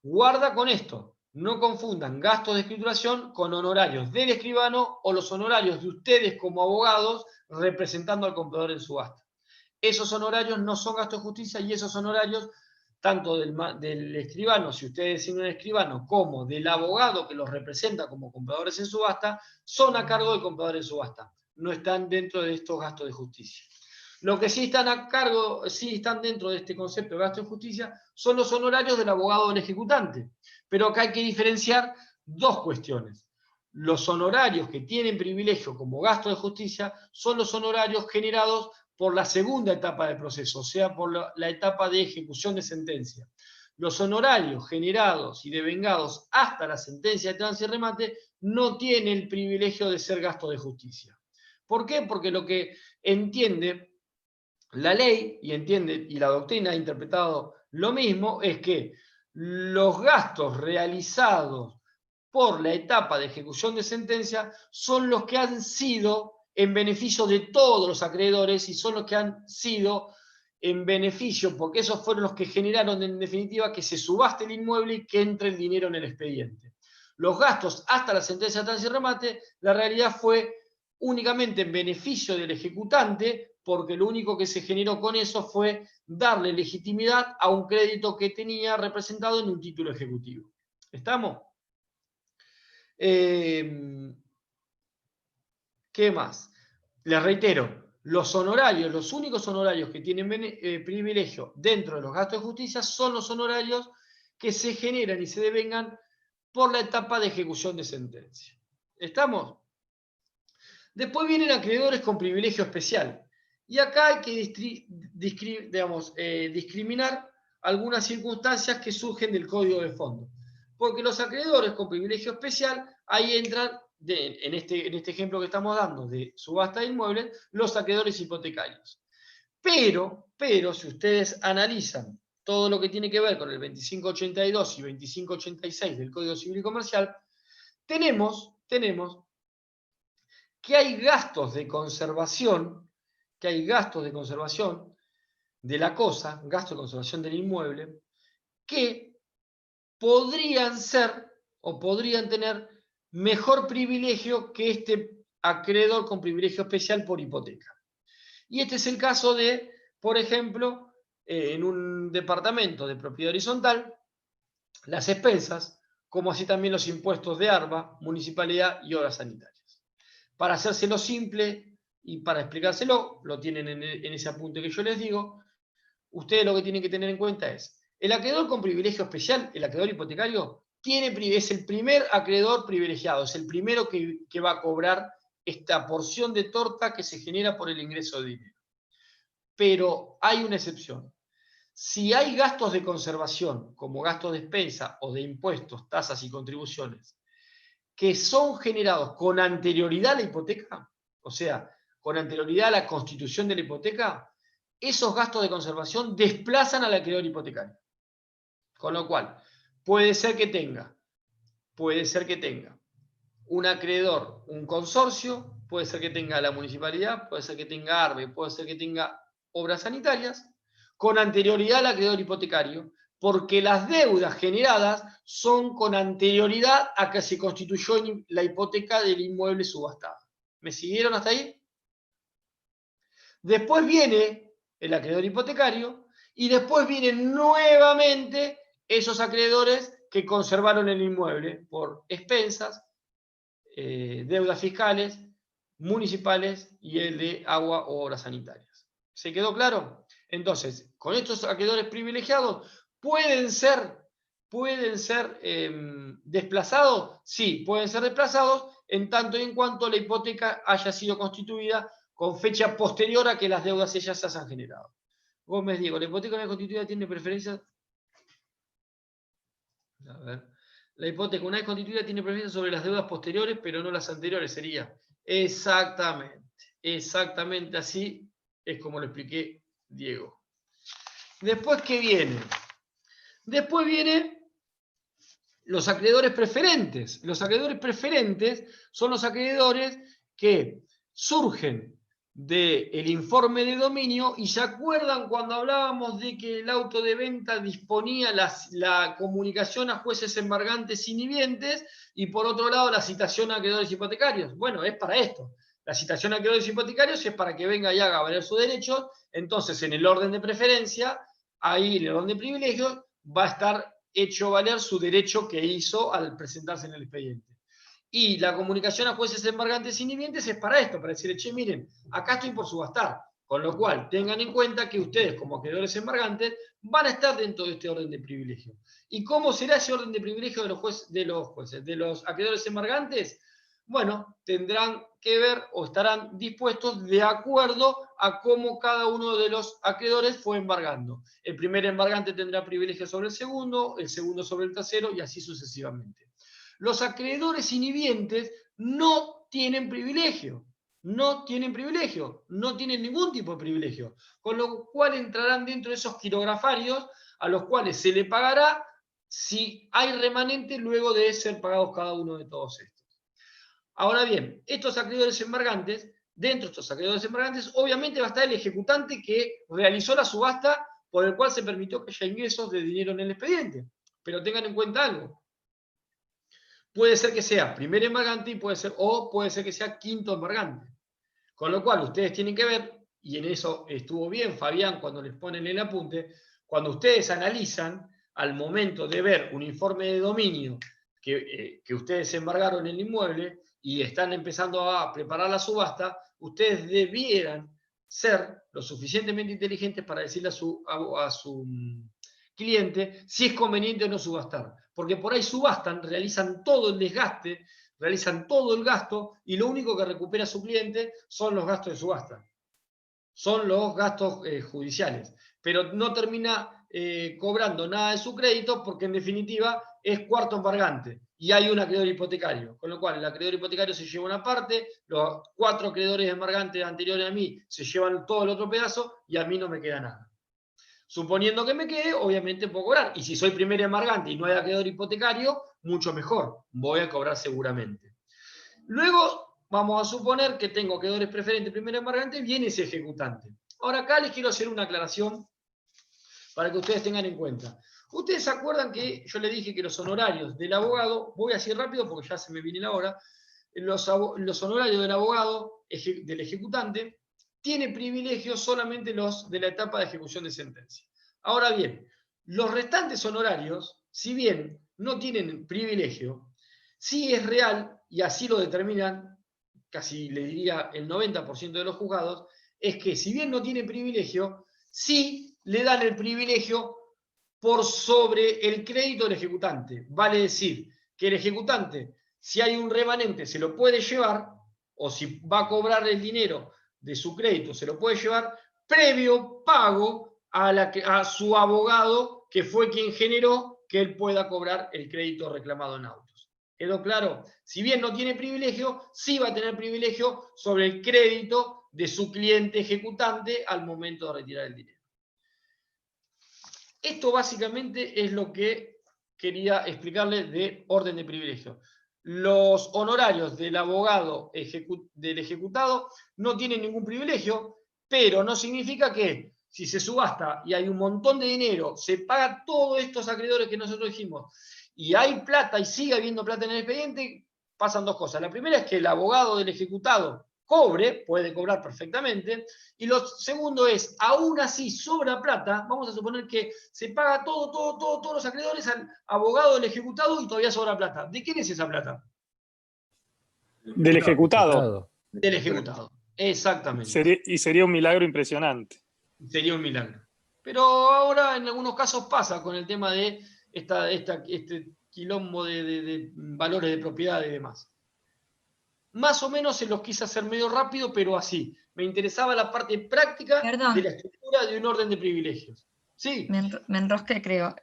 Guarda con esto, no confundan gastos de escrituración con honorarios del escribano o los honorarios de ustedes como abogados representando al comprador en subasta. Esos honorarios no son gastos de justicia, y esos honorarios, tanto del escribano, si ustedes designan un escribano, como del abogado que los representa como compradores en subasta, son a cargo del comprador en subasta. No están dentro de estos gastos de justicia. Lo que sí están a cargo, sí están dentro de este concepto de gasto de justicia, son los honorarios del abogado del ejecutante. Pero acá hay que diferenciar dos cuestiones. Los honorarios que tienen privilegio como gasto de justicia son los honorarios generados por la segunda etapa del proceso, o sea, por la etapa de ejecución de sentencia. Los honorarios generados y devengados hasta la sentencia de trance y remate no tienen el privilegio de ser gasto de justicia. ¿Por qué? Porque lo que entiende la ley y la doctrina ha interpretado lo mismo, es que los gastos realizados por la etapa de ejecución de sentencia son los que han sido en beneficio de todos los acreedores y son los que han sido en beneficio, porque esos fueron los que generaron en definitiva que se subaste el inmueble y que entre el dinero en el expediente. Los gastos hasta la sentencia de trance y remate, la realidad fue únicamente en beneficio del ejecutante, porque lo único que se generó con eso fue darle legitimidad a un crédito que tenía representado en un título ejecutivo. ¿Estamos? ¿Qué más? Les reitero, los honorarios, los únicos honorarios que tienen privilegio dentro de los gastos de justicia son los honorarios que se generan y se devengan por la etapa de ejecución de sentencia. ¿Estamos? Después vienen acreedores con privilegio especial. Y acá hay que discriminar algunas circunstancias que surgen del Código de Fondo. Porque los acreedores con privilegio especial, ahí entran, en este ejemplo que estamos dando de subasta de inmuebles, los acreedores hipotecarios. Pero, si ustedes analizan todo lo que tiene que ver con el 2582 y 2586 del Código Civil y Comercial, tenemos que hay gastos de conservación, de la cosa, gastos de conservación del inmueble, que podrían ser o podrían tener mejor privilegio que este acreedor con privilegio especial por hipoteca. Y este es el caso de, por ejemplo, en un departamento de propiedad horizontal, las expensas, como así también los impuestos de ARBA, municipalidad y obras sanitarias. Para hacérselo simple y para explicárselo, lo tienen en ese apunte que yo les digo, ustedes lo que tienen que tener en cuenta es, el acreedor con privilegio especial, el acreedor hipotecario, es el primer acreedor privilegiado, es el primero que va a cobrar esta porción de torta que se genera por el ingreso de dinero. Pero hay una excepción. Si hay gastos de conservación, como gastos de expensa o de impuestos, tasas y contribuciones, que son generados con anterioridad a la hipoteca, o sea, con anterioridad a la constitución de la hipoteca, esos gastos de conservación desplazan al acreedor hipotecario. Con lo cual, puede ser que tenga un acreedor, un consorcio, puede ser que tenga la municipalidad, puede ser que tenga ARBE, puede ser que tenga obras sanitarias, con anterioridad al acreedor hipotecario, porque las deudas generadas son con anterioridad a que se constituyó la hipoteca del inmueble subastado. ¿Me siguieron hasta ahí? Después viene el acreedor hipotecario y después vienen nuevamente esos acreedores que conservaron el inmueble por expensas, deudas fiscales, municipales y el de agua o obras sanitarias. ¿Se quedó claro? Entonces, con estos acreedores privilegiados, ¿pueden ser desplazados? Sí, pueden ser desplazados en tanto y en cuanto la hipoteca haya sido constituida con fecha posterior a que las deudas ellas se hayan generado. Gómez Diego, ¿la hipoteca no constituida tiene preferencia? A ver. La hipoteca una vez constituida tiene preferencia sobre las deudas posteriores, pero no las anteriores, sería. Exactamente así es como lo expliqué Diego. Después, ¿qué viene? Después vienen los acreedores preferentes. Los acreedores preferentes son los acreedores que surgen del informe de dominio, y se acuerdan cuando hablábamos de que el auto de venta disponía la comunicación a jueces embargantes inhibientes y por otro lado la citación a acreedores hipotecarios. Bueno, es para esto. La citación a acreedores hipotecarios es para que venga y haga valer sus derechos. Entonces, en el orden de preferencia, ahí en el orden de privilegio, va a estar hecho valer su derecho que hizo al presentarse en el expediente. Y la comunicación a jueces embargantes inhibientes es para esto, para decirle, che, miren, acá estoy por subastar. Con lo cual, tengan en cuenta que ustedes, como acreedores embargantes, van a estar dentro de este orden de privilegio. ¿Y cómo será ese orden de privilegio de los acreedores embargantes? Bueno, tendrán que ver o estarán dispuestos de acuerdo a cómo cada uno de los acreedores fue embargando. El primer embargante tendrá privilegio sobre el segundo sobre el tercero y así sucesivamente. Los acreedores inhibientes no tienen privilegio, no tienen ningún tipo de privilegio, con lo cual entrarán dentro de esos quirografarios a los cuales se le pagará si hay remanente luego de ser pagados cada uno de todos estos. Ahora bien, estos acreedores embargantes, dentro de estos acreedores embargantes, obviamente va a estar el ejecutante que realizó la subasta por el cual se permitió que haya ingresos de dinero en el expediente. Pero tengan en cuenta algo. Puede ser que sea primer embargante y puede ser que sea quinto embargante. Con lo cual, ustedes tienen que ver, y en eso estuvo bien Fabián cuando les ponen el apunte, cuando ustedes analizan, al momento de ver un informe de dominio que ustedes embargaron el inmueble y están empezando a preparar la subasta, ustedes debieran ser lo suficientemente inteligentes para decirle a su cliente si es conveniente o no subastar. Porque por ahí subastan, realizan todo el desgaste, realizan todo el gasto y lo único que recupera su cliente son los gastos de subasta. Son los gastos judiciales. Pero no termina cobrando nada de su crédito porque en definitiva es cuarto embargante y hay un acreedor hipotecario. Con lo cual el acreedor hipotecario se lleva una parte, los 4 acreedores embargantes anteriores a mí se llevan todo el otro pedazo y a mí no me queda nada. Suponiendo que me quede, obviamente puedo cobrar. Y si soy primer embargante y no hay acreedor hipotecario, mucho mejor. Voy a cobrar seguramente. Luego, vamos a suponer que tengo acreedores preferentes, primer embargante, viene ese ejecutante. Ahora acá les quiero hacer una aclaración para que ustedes tengan en cuenta. Ustedes se acuerdan que yo les dije que los honorarios del abogado, voy así rápido porque ya se me viene la hora, los honorarios del abogado, del ejecutante, tiene privilegios solamente los de la etapa de ejecución de sentencia. Ahora bien, los restantes honorarios, si bien no tienen privilegio, sí es real, y así lo determinan, casi le diría el 90% de los juzgados, es que si bien no tiene privilegio, sí le dan el privilegio por sobre el crédito del ejecutante. Vale decir que el ejecutante, si hay un remanente, se lo puede llevar, o si va a cobrar el dinero de su crédito, se lo puede llevar previo pago a su abogado, que fue quien generó que él pueda cobrar el crédito reclamado en autos. ¿Quedó claro? Si bien no tiene privilegio, sí va a tener privilegio sobre el crédito de su cliente ejecutante al momento de retirar el dinero. Esto básicamente es lo que quería explicarles de orden de privilegio. Los honorarios del abogado del ejecutado no tienen ningún privilegio, pero no significa que si se subasta y hay un montón de dinero, se paga todos estos acreedores que nosotros dijimos, y hay plata y sigue habiendo plata en el expediente, pasan 2 cosas. La primera es que el abogado del ejecutado puede cobrar perfectamente, y lo segundo es, aún así sobra plata, vamos a suponer que se paga todos los acreedores al abogado del ejecutado y todavía sobra plata. ¿De quién es esa plata? Del ejecutado. Del ejecutado, exactamente. Y sería un milagro impresionante. Sería un milagro. Pero ahora en algunos casos pasa con el tema de este quilombo de valores de propiedad y demás. Más o menos se los quise hacer medio rápido, pero así. Me interesaba la parte práctica de la estructura de un orden de privilegios. Sí. Me enrosqué, creo.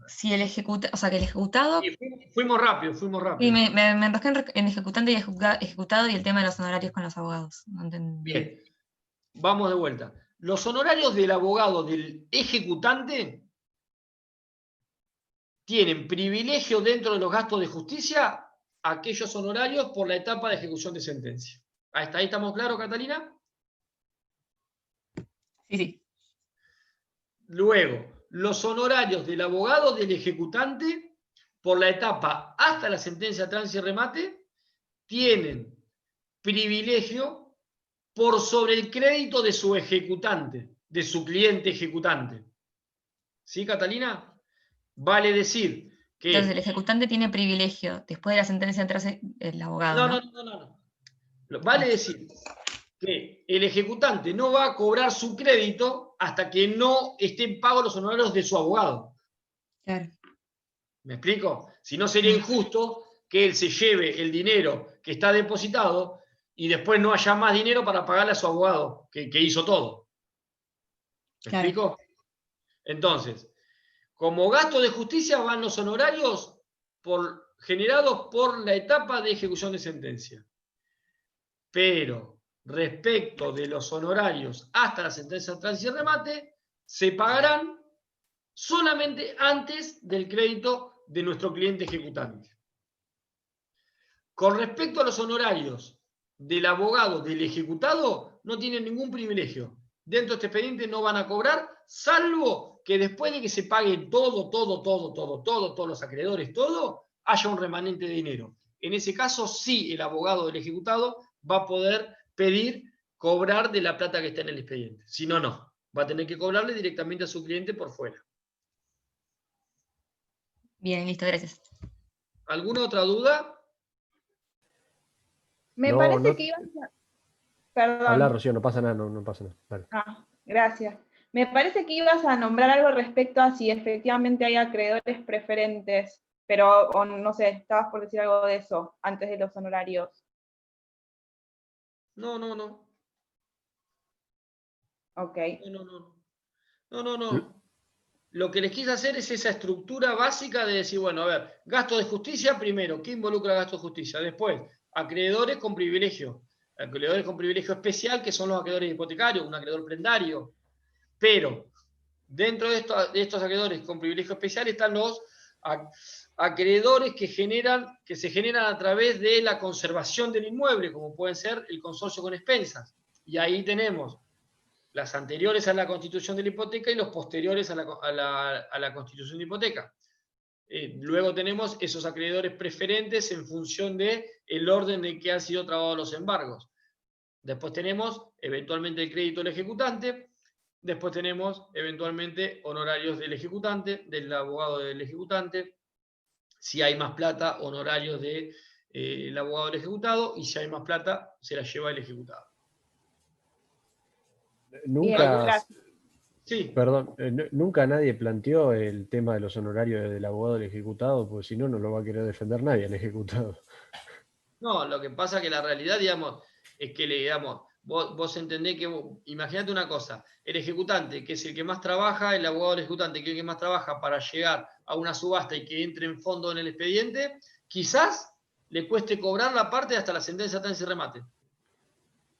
Si el ejecutado, o sea, que el ejecutado... Sí, fuimos rápido. Sí, me enrosqué en ejecutante y ejecutado y el tema de los honorarios con los abogados. No entendí. Bien. Vamos de vuelta. Los honorarios del abogado del ejecutante tienen privilegio dentro de los gastos de justicia aquellos honorarios por la etapa de ejecución de sentencia. ¿Hasta ahí estamos claros, Catalina? Sí. Luego, los honorarios del abogado del ejecutante por la etapa hasta la sentencia, tránsito y remate tienen privilegio por sobre el crédito de su ejecutante, de su cliente ejecutante. ¿Sí, Catalina? Vale decir que... Entonces, el ejecutante tiene privilegio. Después de la sentencia entra el abogado, No. Vale decir que el ejecutante no va a cobrar su crédito hasta que no estén pagos los honorarios de su abogado. Claro. ¿Me explico? Si no, sería injusto que él se lleve el dinero que está depositado y después no haya más dinero para pagarle a su abogado, que hizo todo. ¿Me explico? Entonces, como gasto de justicia van los honorarios generados por la etapa de ejecución de sentencia. Pero respecto de los honorarios hasta la sentencia de tránsito y remate, se pagarán solamente antes del crédito de nuestro cliente ejecutante. Con respecto a los honorarios del abogado del ejecutado, no tienen ningún privilegio. Dentro de este expediente no van a cobrar, salvo que después de que se paguen todos los acreedores, haya un remanente de dinero. En ese caso, sí, el abogado del ejecutado va a poder pedir cobrar de la plata que está en el expediente. Si no, no. Va a tener que cobrarle directamente a su cliente por fuera. Bien, listo, gracias. ¿Alguna otra duda? Me parece que ibas a... Perdón. Habla, Rocío, no pasa nada, no pasa nada. Vale. Gracias. Me parece que ibas a nombrar algo respecto a si efectivamente hay acreedores preferentes, pero o no sé, estabas por decir algo de eso antes de los honorarios. No. Ok. No. Lo que les quise hacer es esa estructura básica de decir, bueno, a ver, gasto de justicia primero, ¿qué involucra gasto de justicia? Después, acreedores con privilegio. Acreedores con privilegio especial, que son los acreedores hipotecarios, un acreedor prendario. Pero, dentro de estos acreedores con privilegio especial están los acreedores que se generan a través de la conservación del inmueble, como pueden ser el consorcio con expensas. Y ahí tenemos las anteriores a la constitución de la hipoteca y los posteriores a la constitución de hipoteca. Luego tenemos esos acreedores preferentes en función del orden en que han sido trabados los embargos. Después tenemos eventualmente el crédito del ejecutante. Después tenemos eventualmente honorarios del ejecutante, del abogado del ejecutante. Si hay más plata, honorarios del abogado del ejecutado. Y si hay más plata, se la lleva el ejecutado. Nunca nadie planteó el tema de los honorarios del abogado del ejecutado, porque si no, no lo va a querer defender nadie al ejecutado. No, lo que pasa es que la realidad, digamos, es que vos entendés que, imagínate una cosa, el ejecutante, que es el que más trabaja, el abogado del ejecutante, que es el que más trabaja para llegar a una subasta y que entre en fondo en el expediente, quizás le cueste cobrar la parte hasta la sentencia de remate.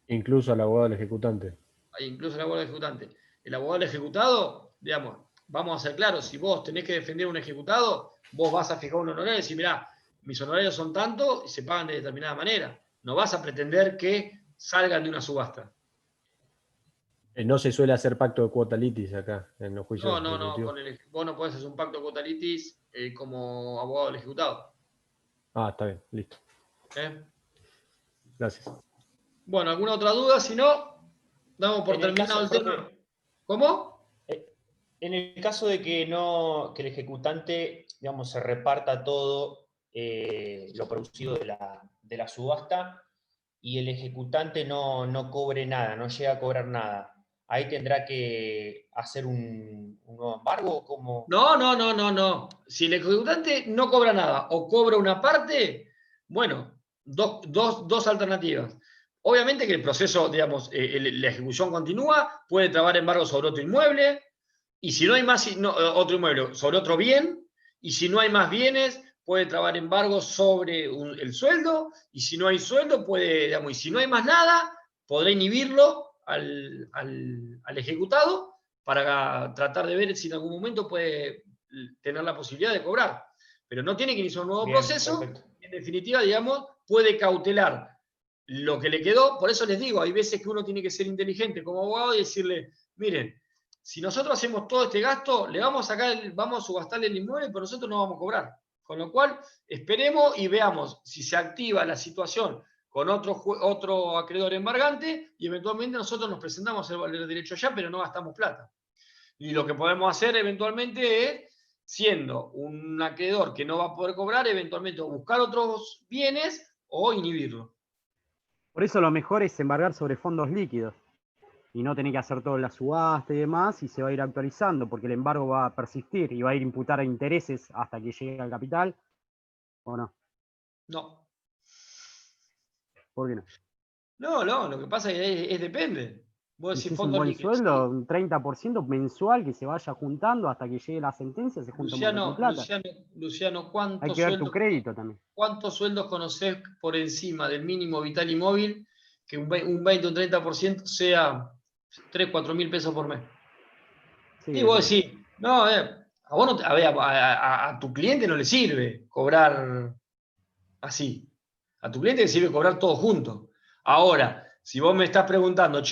Incluso al abogado del ejecutante. Incluso el abogado del ejecutante. El abogado del ejecutado, digamos, vamos a ser claros, si vos tenés que defender un ejecutado, vos vas a fijar un honorario y decir, mirá, mis honorarios son tanto y se pagan de determinada manera. No vas a pretender que salgan de una subasta. No se suele hacer pacto de cuota litis acá, en los juicios. No, vos no podés hacer un pacto de cuota litis como abogado del ejecutado. Está bien, listo. Gracias. Bueno, ¿alguna otra duda? Si no, damos por terminado el tema. ¿Cómo? En el caso de que el ejecutante, digamos, se reparta todo lo producido de la subasta y el ejecutante no cobre nada, no llega a cobrar nada, ¿ahí tendrá que hacer un nuevo embargo? ¿Cómo? No. Si el ejecutante no cobra nada o cobra una parte, bueno, dos alternativas. Obviamente que el proceso, digamos, la ejecución continúa, puede trabar embargo sobre otro inmueble, y si no hay más, otro inmueble, sobre otro bien, y si no hay más bienes, puede trabar embargo sobre el sueldo, y si no hay sueldo, y si no hay más nada, podrá inhibirlo al ejecutado para tratar de ver si en algún momento puede tener la posibilidad de cobrar. Pero no tiene que iniciar un nuevo proceso, perfecto. En definitiva, digamos, puede cautelar lo que le quedó. Por eso les digo, hay veces que uno tiene que ser inteligente como abogado y decirle, miren, si nosotros hacemos todo este gasto, le vamos a subastarle el inmueble, pero nosotros no vamos a cobrar. Con lo cual, esperemos y veamos si se activa la situación con otro acreedor embargante y eventualmente nosotros nos presentamos el derecho allá, pero no gastamos plata. Y lo que podemos hacer eventualmente es, siendo un acreedor que no va a poder cobrar, eventualmente buscar otros bienes o inhibirlo. Por eso lo mejor es embargar sobre fondos líquidos y no tener que hacer todo la subasta y demás, y se va a ir actualizando, porque el embargo va a persistir y va a ir a imputar intereses hasta que llegue al capital, ¿o no? No. ¿Por qué no? No, lo que pasa es que depende. Vos decís es un buen sueldo, un 30% mensual que se vaya juntando hasta que llegue la sentencia, se junta un plata. Luciano, hay que ver tu crédito también. ¿Cuántos sueldos conocés por encima del mínimo vital y móvil que un 20 o un 30% sea 3, 4 mil pesos por mes? Sí, y vos decís, no, a vos no, a tu cliente no le sirve cobrar así. A tu cliente le sirve cobrar todo junto. Ahora, si vos me estás preguntando,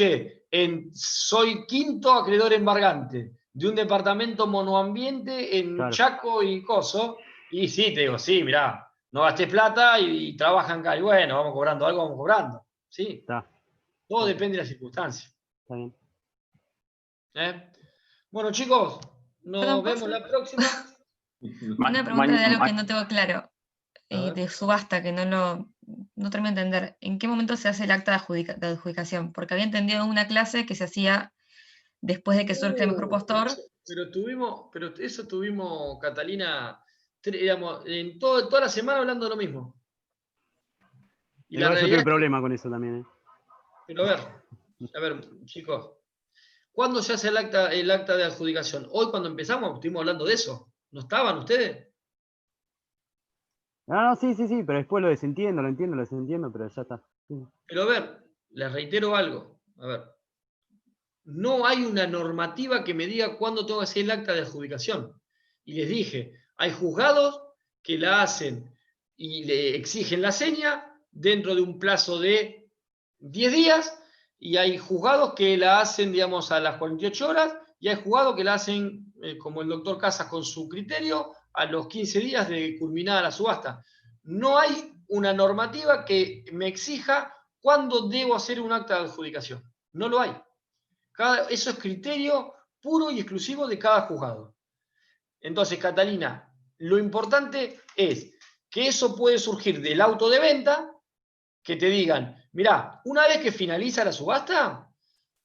soy quinto acreedor embargante de un departamento monoambiente en Chaco y Coso, y sí, te digo, sí, mirá, no gastés plata y trabajan acá, y bueno, vamos cobrando algo, vamos cobrando. Sí. Todo depende de las circunstancias. Está bien. Bueno, chicos, nos vemos la próxima. Una pregunta de algo que no tengo claro. De subasta, que no no termino de entender, ¿en qué momento se hace el acta de adjudicación? Porque había entendido en una clase que se hacía después de que surge el mejor postor. Pero eso tuvimos, Catalina, digamos, toda la semana hablando de lo mismo. Y yo tuve problema con eso también. Pero a ver, chicos, ¿cuándo se hace el acta de adjudicación? Hoy cuando empezamos estuvimos hablando de eso. ¿No estaban ustedes? No, sí, pero después lo desentiendo, pero ya está. Sí. Pero a ver, les reitero algo. A ver, no hay una normativa que me diga cuándo tengo que hacer el acta de adjudicación. Y les dije, hay juzgados que la hacen y le exigen la seña dentro de un plazo de 10 días, y hay juzgados que la hacen, digamos, a las 48 horas, y hay juzgados que la hacen, como el doctor Casas, con su criterio, a los 15 días de culminada la subasta. No hay una normativa que me exija cuándo debo hacer un acta de adjudicación. No lo hay. Eso es criterio puro y exclusivo de cada juzgado. Entonces, Catalina, lo importante es que eso puede surgir del auto de venta, que te digan, mirá, una vez que finaliza la subasta,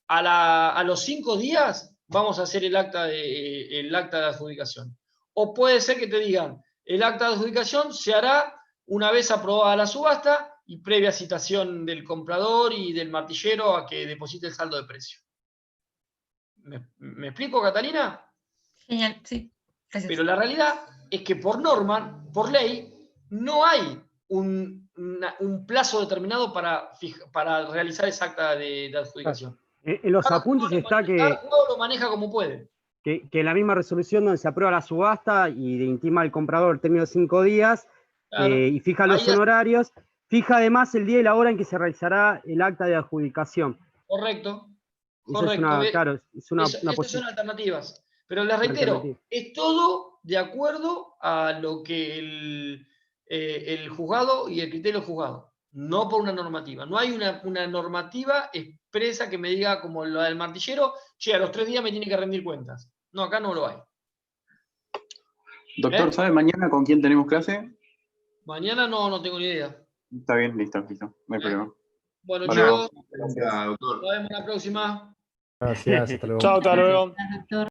a los 5 días vamos a hacer el acta de adjudicación. O puede ser que te digan, el acta de adjudicación se hará una vez aprobada la subasta y previa citación del comprador y del martillero a que deposite el saldo de precio. ¿Me explico, Catalina? Genial, sí. Gracias. Pero la realidad es que por norma, por ley, no hay un plazo determinado para realizar esa acta de adjudicación. En los apuntes está que... Cada juzgado lo maneja como puede. Que en la misma resolución donde se aprueba la subasta y intima al comprador el término de 5 días, claro, y fija los honorarios, fija además el día y la hora en que se realizará el acta de adjudicación. Correcto. Esas son alternativas. Pero les reitero, es todo de acuerdo a lo que el juzgado y el criterio del juzgado, no por una normativa. No hay una normativa expresa que me diga, como la del martillero, che, a los 3 días me tiene que rendir cuentas. No, acá no lo hay. Doctor, ¿sabe mañana con quién tenemos clase? Mañana no tengo ni idea. Está bien, listo, no hay problema. Bueno, chicos, gracias, doctor. nos vemos la próxima. Gracias, hasta luego. Chao, hasta luego.